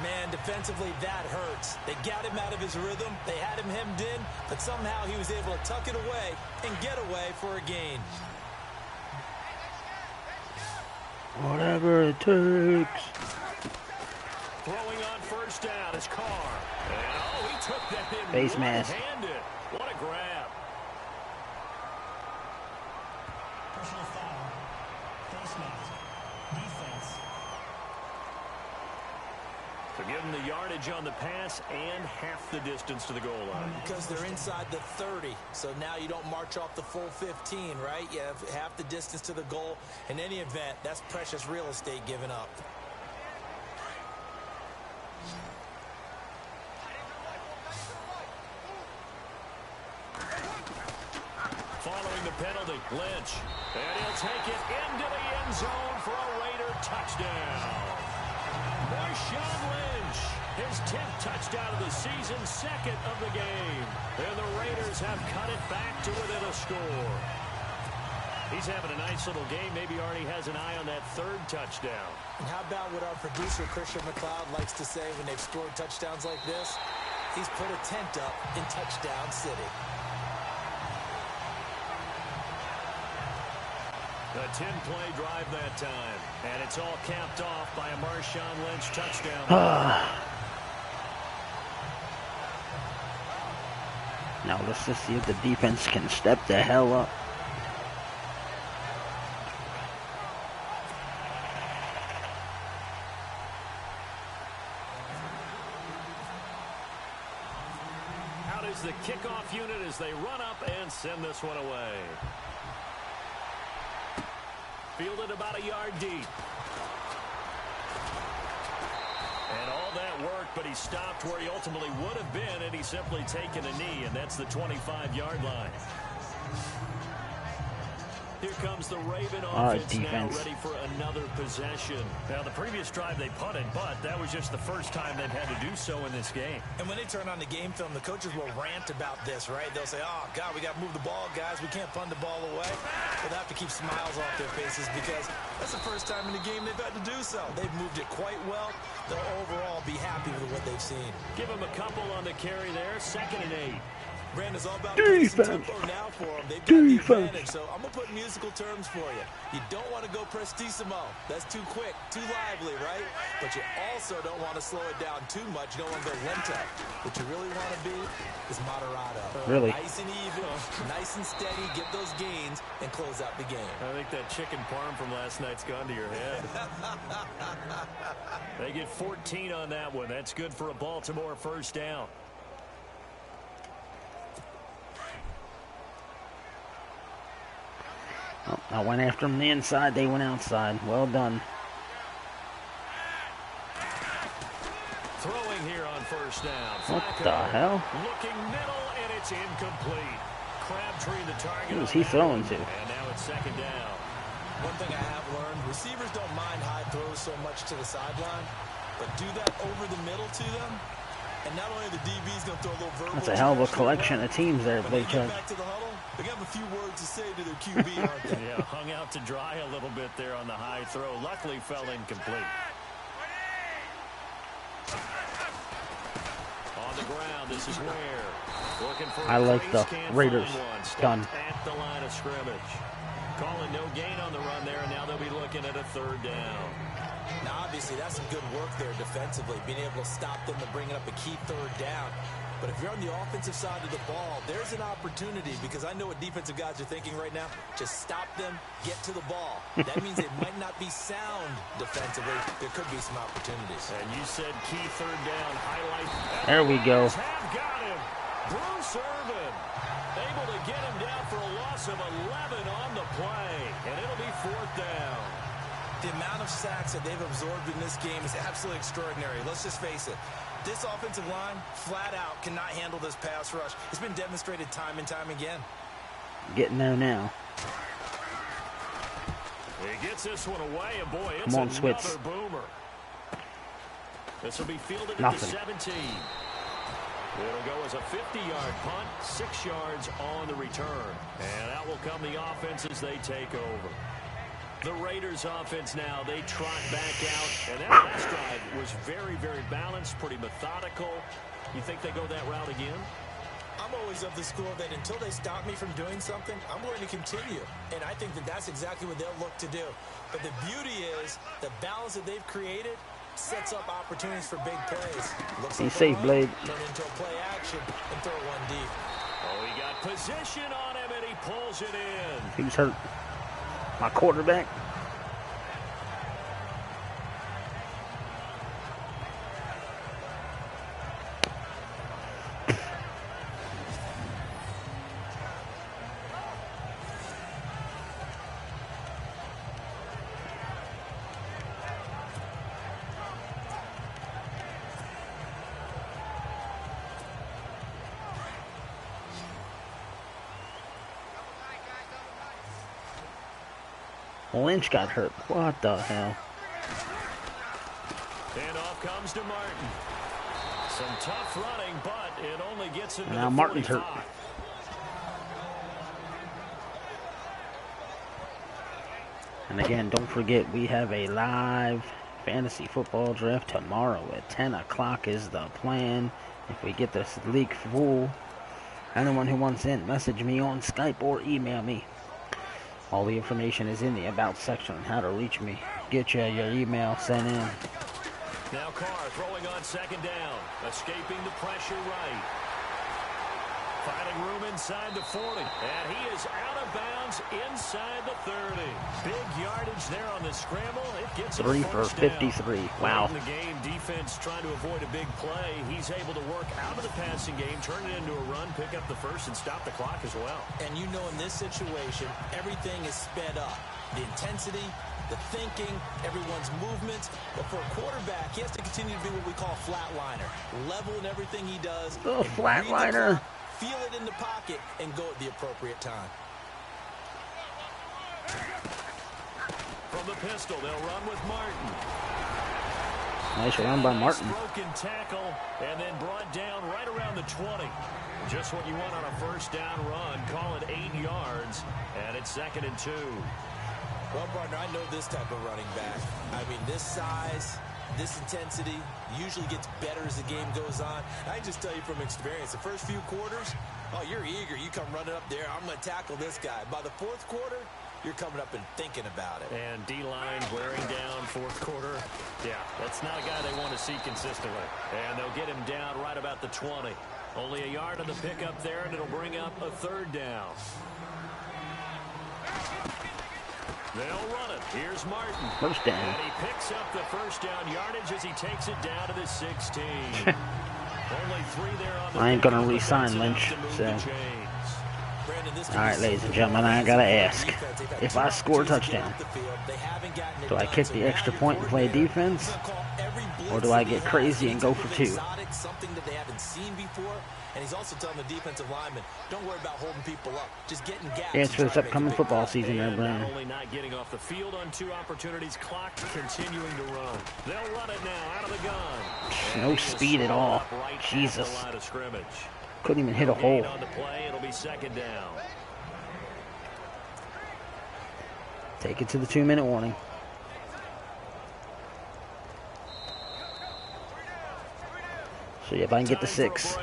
S4: Man, defensively, that hurts. They got him out of his rhythm. They had him hemmed in, but somehow he was able to tuck it away and get away for a gain.
S1: Whatever it takes.
S3: Throwing on first down is Carr. And he took that in
S1: Face mask.
S3: one-handed. What a grab.
S5: Personal foul. Face mask. Defense.
S3: So give them the yardage on the pass and half the distance to the goal line.
S4: Because they're inside the 30, so now you don't march off the full 15, right? You have half the distance to the goal. In any event, that's precious real estate given up.
S3: Following the penalty, Lynch. And he'll take it into the end zone for a Raider touchdown. Marshawn Lynch, his 10th touchdown of the season, 2nd of the game. And the Raiders have cut it back to within a score. He's having a nice little game. Maybe already has an eye on that 3rd touchdown.
S4: And how about what our producer, Christian McLeod, likes to say when they've scored touchdowns like this? He's put a tent up in Touchdown City.
S3: A 10-play drive that time. And it's all capped off by a Marshawn Lynch touchdown.
S1: Now let's just see if the defense can step the hell up.
S3: Out is the kickoff unit as they run up and send this one away. Fielded about a yard deep. And all that work, but he stopped where he ultimately would have been, and he's simply taken a knee, and that's the 25-yard line. Here comes the Raven offense now ready for another possession. Now, the previous drive they punted, but that was just the first time they've had to do so in this game.
S4: And when they turn on the game film, the coaches will rant about this, right? They'll say, oh, God, we got to move the ball, guys. We can't punt the ball away. They'll have to keep smiles off their faces because that's the first time in the game they've had to do so. They've moved it quite well. They'll overall be happy with what they've seen.
S3: Give them a couple on the carry there. 2nd and 8.
S4: Brandon's all about
S1: defense.
S4: Tempo now for them. They've got the advantage, so I'm going to put musical terms for you. You don't want to go prestissimo. That's too quick, too lively, right? But you also don't want to slow it down too much. You don't want to go lento. What you really want to be is moderato.
S1: Really?
S4: Nice and even, nice and steady, get those gains, and close out the game.
S3: I think that chicken parm from last night's gone to your head. They get 14 on that one. That's good for a Baltimore first down.
S1: I went after them the inside, they went outside. Well done.
S3: Throwing here on first down.
S1: What the hell?
S3: Looking middle, and it's incomplete. Crabtree the target.
S1: Who was he throwing to?
S3: And now it's 2nd down.
S4: One thing I have learned, receivers don't mind high throws so much to the sideline, but do that over the middle to them. And not only the DB's going to throw a little verbal.
S1: That's a hell of a collection of teams there, Blake Chubb.
S4: Back to the huddle, They have a few words to say to their QB, aren't they?
S3: Yeah, hung out to dry a little bit there on the high throw. Luckily fell incomplete. On the ground, this is Ware. Looking for
S1: I like the Raiders. Done.
S3: At the line of scrimmage. Calling no gain on the run there, and now they'll be looking at a third down.
S4: Now, obviously, that's some good work there defensively, being able to stop them and bringing up a key third down. But if you're on the offensive side of the ball, there's an opportunity, because I know what defensive guys are thinking right now. Just stop them, get to the ball. That means it might not be sound defensively. There could be some opportunities.
S3: And you said key third down highlight.
S1: There we go.
S3: Have got him. Bruce Irvin able to get him down for a loss of 11 on the play, and it'll be fourth down.
S4: The amount of sacks that they've absorbed in this game is absolutely extraordinary. Let's just face it. This offensive line, flat out, cannot handle this pass rush. It's been demonstrated time and time again.
S1: Getting there now.
S3: He gets this one away, and boy, it's
S1: Come on,
S3: another
S1: Switz.
S3: boomer. This will be fielded at
S1: Nothing.
S3: the 17. It'll go as a 50-yard punt, 6 yards on the return. And out will come the offense as they take over. The Raiders offense now, they trot back out. And that last drive was very, very balanced, pretty methodical. You think they go that route again?
S4: I'm always of the school that until they stop me from doing something, I'm going to continue. And I think that that's exactly what they'll look to do. But the beauty is the balance that they've created sets up opportunities for big plays. Looks
S1: Be
S4: like
S1: safe, Blade.
S4: Turn into a play action and throw one deep.
S3: Oh, he got position on him, and he pulls it in.
S1: He's hurt. My quarterback. Lynch got hurt. What the hell?
S3: And off comes to Martin. Some tough running, but it only gets him to
S1: Now
S3: the
S1: Martin's
S3: 45.
S1: hurt. And again, don't forget, we have a live fantasy football draft tomorrow at 10 o'clock is the plan. If we get this league full, anyone who wants in, message me on Skype or email me. All the information is in the About section on how to reach me. Get your email sent in.
S3: Now Carr throwing on second down. Escaping the pressure right. Finding room inside the 40. And he is out of bounds inside the 30. Big yardage there on the scramble. It gets him
S1: 3 for 53. Wow.
S3: In the game, defense trying to avoid a big play. He's able to work out of the passing game, turn it into a run, pick up the first, and stop the clock as well.
S4: And you know in this situation, everything is sped up. The intensity, the thinking, everyone's movements. But for a quarterback, he has to continue to be what we call flatliner. Level in everything he does.
S1: Oh, flatliner.
S4: Feel it in the pocket and go at the appropriate time.
S3: From the pistol, they'll run with Martin.
S1: Nice run by Martin.
S3: Broken tackle and then brought down right around the 20. Just what you want on a first down run. Call it 8 yards, and it's 2nd and 2.
S4: Well, partner, I know this type of running back. I mean, this size, this intensity usually gets better as the game goes on. I can just tell you from experience, the first few quarters, oh, you're eager. You come running up there, I'm going to tackle this guy. By the 4th quarter, you're coming up and thinking about it.
S3: And D-line wearing down 4th quarter. Yeah, that's not a guy they want to see consistently. And they'll get him down right about the 20. Only a yard on the pickup there, and it'll bring up a 3rd down. They'll run it. Here's Martin.
S1: First down.
S3: And he picks up the first down yardage as he takes it down to the 16. Only 3 there on the
S1: I ain't gonna
S3: pickup,
S1: re-sign
S3: but that's
S1: Lynch,
S3: enough to move
S1: so.
S3: the chains.
S1: All right, ladies and gentlemen, I gotta ask. If I score a touchdown, do I kick the extra point and play defense? Or do I get crazy and go for 2?
S4: Something that they haven't seen before. And he's also telling the defensive lineman, don't worry about holding people up. Just getting gaps.
S1: Yeah, it's for this upcoming football season there,
S3: And
S1: Brian.
S3: not only not getting off the field on 2 opportunities, clock continuing to run. They'll run it now out of the gun.
S1: No speed at all. Jesus.
S3: Line of scrimmage.
S1: Couldn't even hit a hole.
S3: On the play, it'll be 2nd down.
S1: Take it to the 2-minute warning. So if I can get the 6.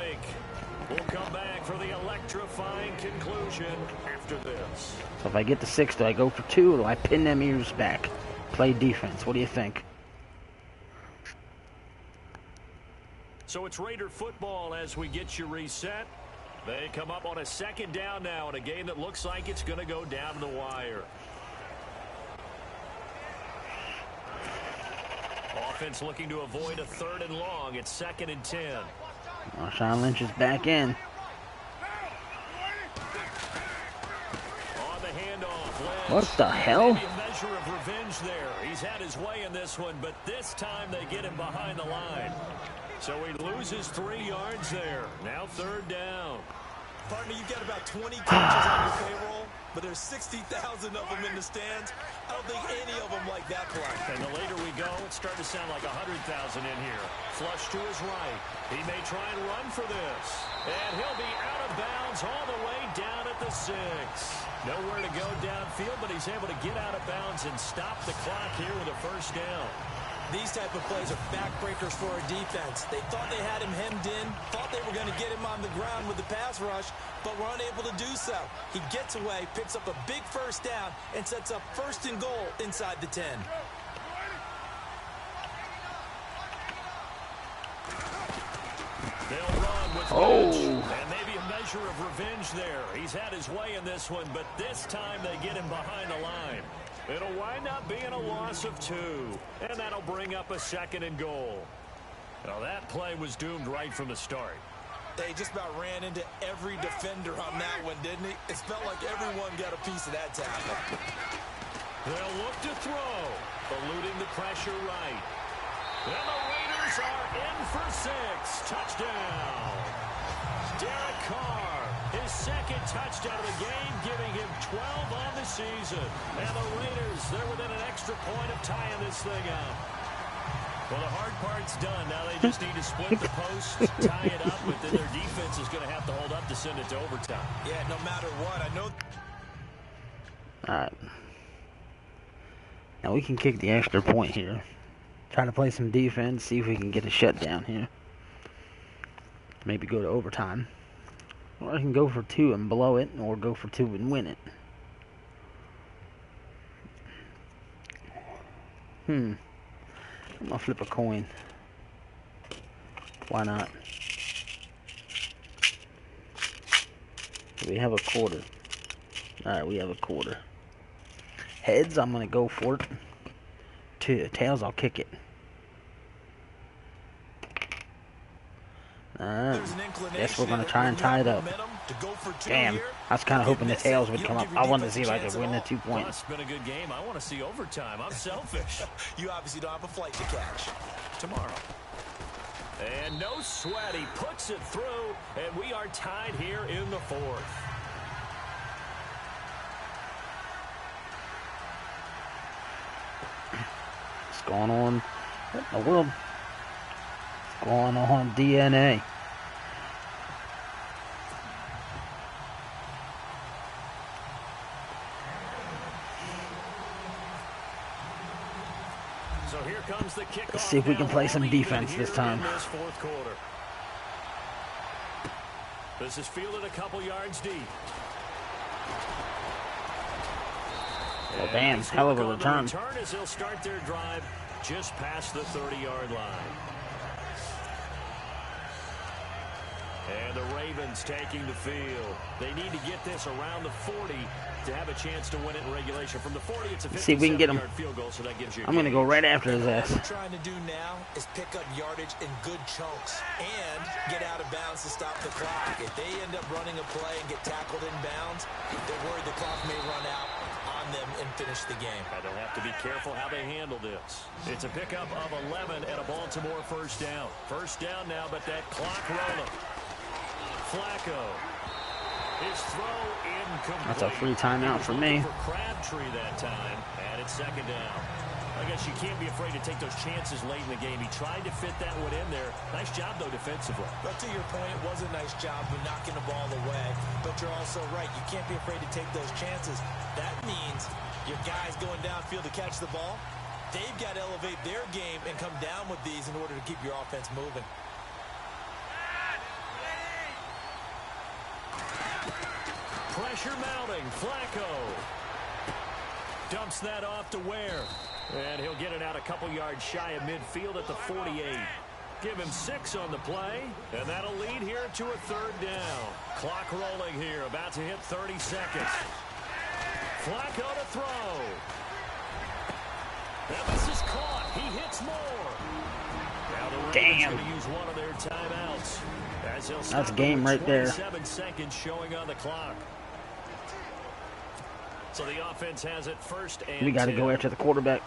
S3: We'll come back for the electrifying conclusion after this.
S1: So if I get the 6, do I go for 2 or do I pin them ears back? Play defense. What do you think?
S3: So it's Raider football as we get you reset. They come up on a 2nd down now in a game that looks like it's going to go down to the wire. Offense looking to avoid a 3rd and long. It's 2nd and 10.
S1: Marshawn Lynch is back in.
S3: On the handoff, Lynch.
S1: What the hell?
S3: Maybe a measure of revenge there. He's had his way in this one, but this time they get him behind the line. So he loses 3 yards there. Now 3rd down.
S4: Partner, you've got about 20 coaches on your payroll, but there's 60,000 of them in the stands. I don't think any of them like that play.
S3: And the later we go, it's starting to sound like 100,000 in here. Flush to his right. He may try and run for this. And he'll be out of bounds all the way down at the 6. Nowhere to go downfield, but he's able to get out of bounds and stop the clock here with a 1st down.
S4: These type of plays are backbreakers for a defense. They thought they had him hemmed in, thought they were going to get him on the ground with the pass rush, but were unable to do so. He gets away, picks up a big 1st down, and sets up 1st and goal inside the 10.
S3: They'll run with Lynch, and maybe a measure of revenge there. He's had his way in this one, but this time they get him behind the line. It'll wind up being a loss of 2, and that'll bring up a 2nd and goal. Now that play was doomed right from the start.
S4: They just about ran into every defender on that one, didn't he? It felt like everyone got a piece of that tackle.
S3: They'll look to throw, eluding the pressure right. And the Raiders are in for 6. Touchdown. Derek Carr, his 2nd touchdown of the game, giving him 12 on the season. And the Raiders, they're within an extra point of tying this thing out. Well, the hard part's done. Now they just need to split the post, tie it up, but then their defense is going to have to hold up to send it to overtime.
S4: Yeah, no matter what, I know.
S1: All right. Now we can kick the extra point here. Try to play some defense, see if we can get a shutdown here. Maybe go to overtime. Or I can go for 2 and blow it, or go for 2 and win it. I'm gonna flip a coin. Why not? We have a quarter. Alright, we have a quarter. Heads, I'm gonna go for it. Tails, I'll kick it. Guess we're going to try and tie it up. Damn, I was kind of hoping the tails would come up. I wanted to see if I could win the 2 points.
S3: It's been a good game. I want to see overtime. I'm selfish.
S4: You obviously don't have a flight to catch.
S3: Tomorrow. And no sweat. He puts it through, and we are tied here in the 4th.
S1: What's going on? What in the world? What's going on, DNA?
S3: So here comes the kickoff.
S1: Let's see if we can play some defense this time.
S3: This 4th quarter. This is fielded a couple yards deep.
S1: Well, damn, hell of a return.
S3: Return as they'll start their drive just past the 30-yard line. And the Ravens taking the field. They need to get this around the 40 to have a chance to win it in regulation. From the 40, it's a 57-yard field goal, so that gives you.
S1: I'm going to go right after his ass.
S4: What we're trying to do now is pick up yardage in good chunks and get out of bounds to stop the clock. If they end up running a play and get tackled in bounds, they're worried the clock may run out on them and finish the game.
S3: And they'll have to be careful how they handle this. It's a pickup of 11 and a Baltimore 1st down. 1st down now, but that clock rolling. Flacco. His throw incomplete.
S1: That's a free timeout for me.
S3: For Crabtree that time, and it's 2nd down. I guess you can't be afraid to take those chances late in the game. He tried to fit that one in there. Nice job, though, defensively.
S4: But to your point, it was a nice job of knocking the ball away. But you're also right. You can't be afraid to take those chances. That means Your guys going downfield to catch the ball, they've got to elevate their game and come down with these in order to keep your offense moving.
S3: Pressure mounting. Flacco dumps that off to Ware. And he'll get it out a couple yards shy of midfield at the 48. Give him 6 on the play, and that'll lead here to a 3rd down. Clock rolling here, about to hit 30 seconds. Flacco to throw. And this is caught. He hits more. Now the Ravens going to use one of their timeouts. As he'll stop.
S1: That's game right there.
S3: 7 seconds showing on the clock. So the offense has it 1st and
S1: we got to go after the quarterback.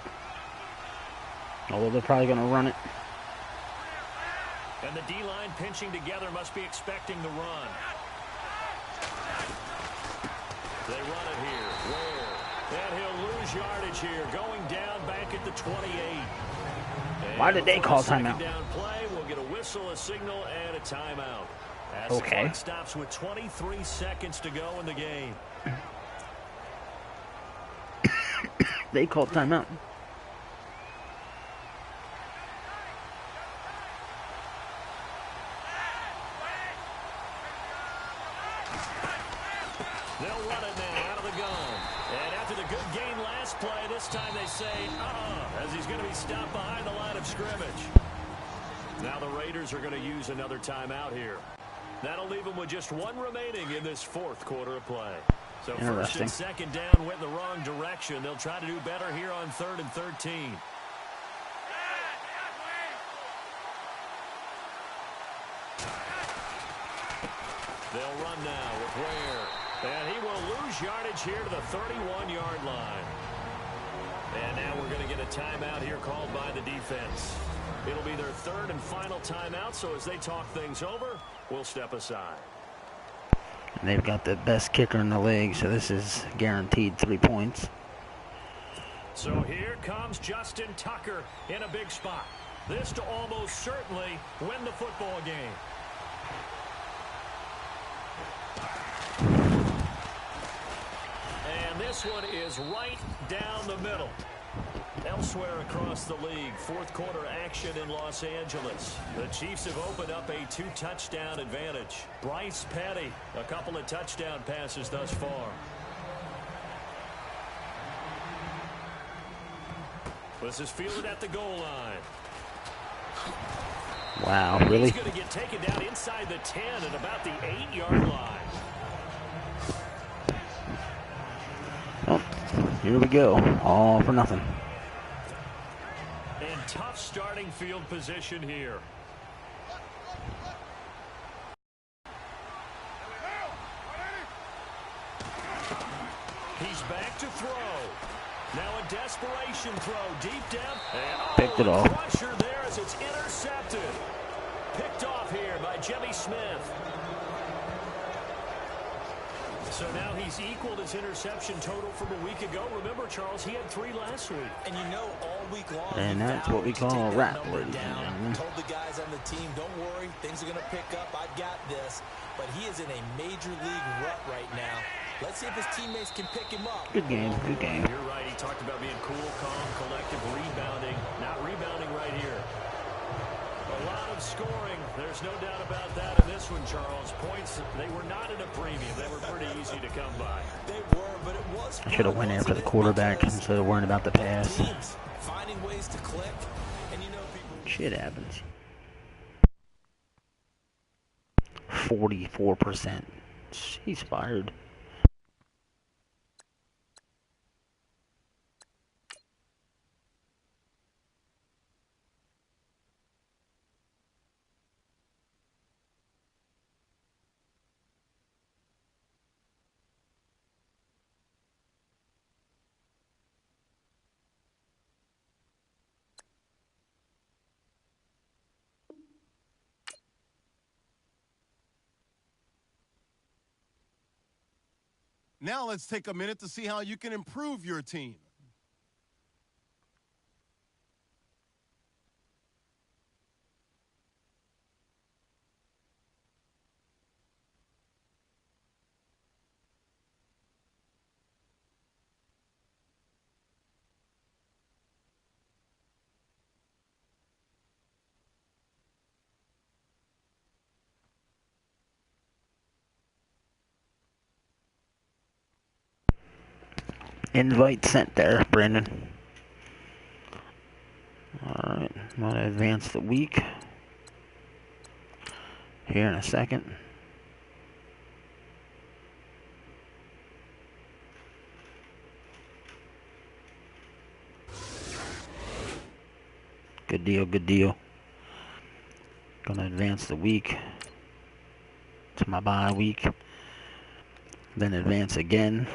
S1: Although they're probably going to run it.
S3: And the D-line pinching together must be expecting the run. They run it here. Ware. And he'll lose yardage here. Going down back at the 28. And
S1: why did they call timeout?
S3: Down play, we'll get a whistle, a signal, and a timeout. As the clock stops with 23 seconds to go in the game.
S1: They called timeout.
S3: They'll run it now out of the gun. And after the good game last play, this time they say, as he's going to be stopped behind the line of scrimmage. Now the Raiders are going to use another timeout here. That'll leave them with just 1 remaining in this 4th quarter of play. So 1st and 2nd down went in the wrong direction. They'll try to do better here on 3rd and 13. They'll run now with Ware. And he will lose yardage here to the 31-yard line. And now we're going to get a timeout here called by the defense. It'll be their 3rd and final timeout, so as they talk things over, we'll step aside.
S1: And they've got the best kicker in the league, so this is guaranteed 3 points.
S3: So here comes Justin Tucker in a big spot. This to almost certainly win the football game. And this one is right down the middle. Elsewhere across the league, 4th quarter action in Los Angeles. The Chiefs have opened up a 2-touchdown advantage. Bryce Petty, a couple of touchdown passes thus far. This is fielded at the goal line.
S1: Wow, really?
S3: He's going to get taken down inside the 10 at about the 8-yard line.
S1: Oh, here we go. All for nothing.
S3: And tough starting field position here. He's back to throw. Now a desperation throw deep down. And
S1: picked it off.
S3: Pressure there as it's intercepted. Picked off here by Jimmy Smith. So now he's equaled his interception total from a week ago. Remember, Charles, he had 3 last week.
S4: And you know all week long.
S1: And that's what we call a wrap, ladies and gentlemen.
S4: Told the guys on the team, don't worry, things are going to pick up. I've got this. But he is in a major league rut right now. Let's see if his teammates can pick him up.
S1: Good game, good game.
S3: You're right. He talked about being cool, calm, collective, rebounding. Not rebounding right here. A lot of scoring. There's no doubt about that in this one, Charles. Points, they were not in a premium. They were pretty easy to come by.
S4: They were, but it was fun.
S1: I should have went after the quarterback instead of worrying about the pass.
S4: Finding ways to click, and you know people.
S1: Shit happens. 44%. He's fired.
S2: Now let's take a minute to see how you can improve your team.
S1: Invite sent there, Brandon. Alright, I'm going to advance the week here in a second. Good deal, good deal. Gonna advance the week to my bye week. Then advance again.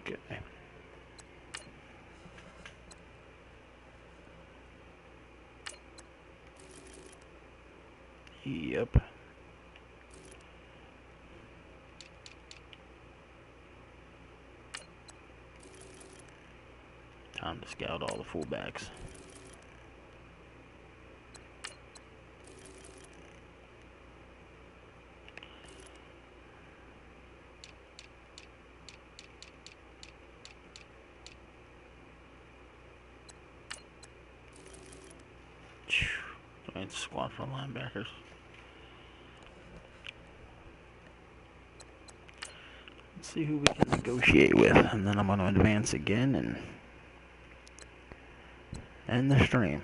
S1: Okay. Yep. Time to scout all the fullbacks. Joint squad for linebackers. Let's see who we can negotiate with, and then I'm going to advance again and end the stream.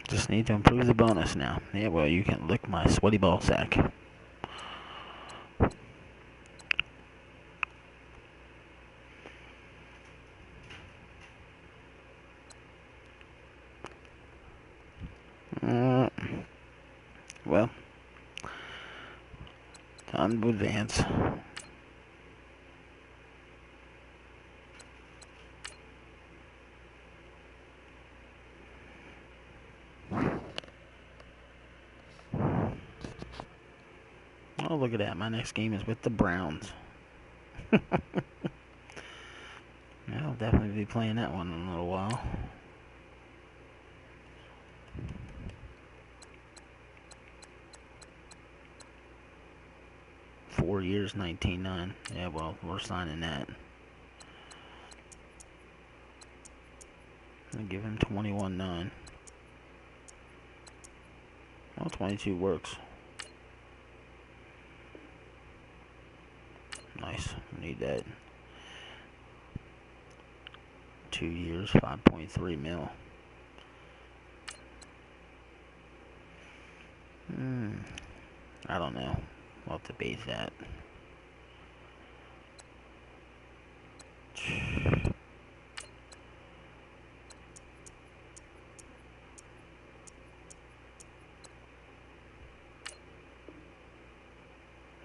S1: Just need to improve the bonus now. Yeah, well, you can lick my sweaty ball sack. Well, time to advance. Oh, look at that. My next game is with the Browns. Yeah, I'll definitely be playing that one in a little while. Four years, 19-9. Yeah, well, we're signing that. I'll give him 21-9. Well, 22 works. Nice. We need that. 2 years, 5.3 mil. I don't know. We'll have to base that.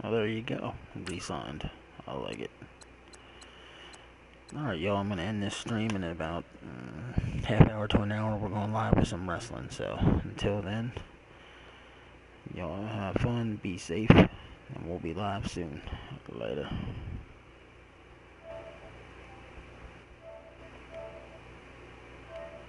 S1: Oh, there you go. Re-signed. I like it. Alright, y'all, I'm going to end this stream in about half hour to an hour. We're going live with some wrestling. So, until then, y'all have fun, be safe, and we'll be live soon. Later.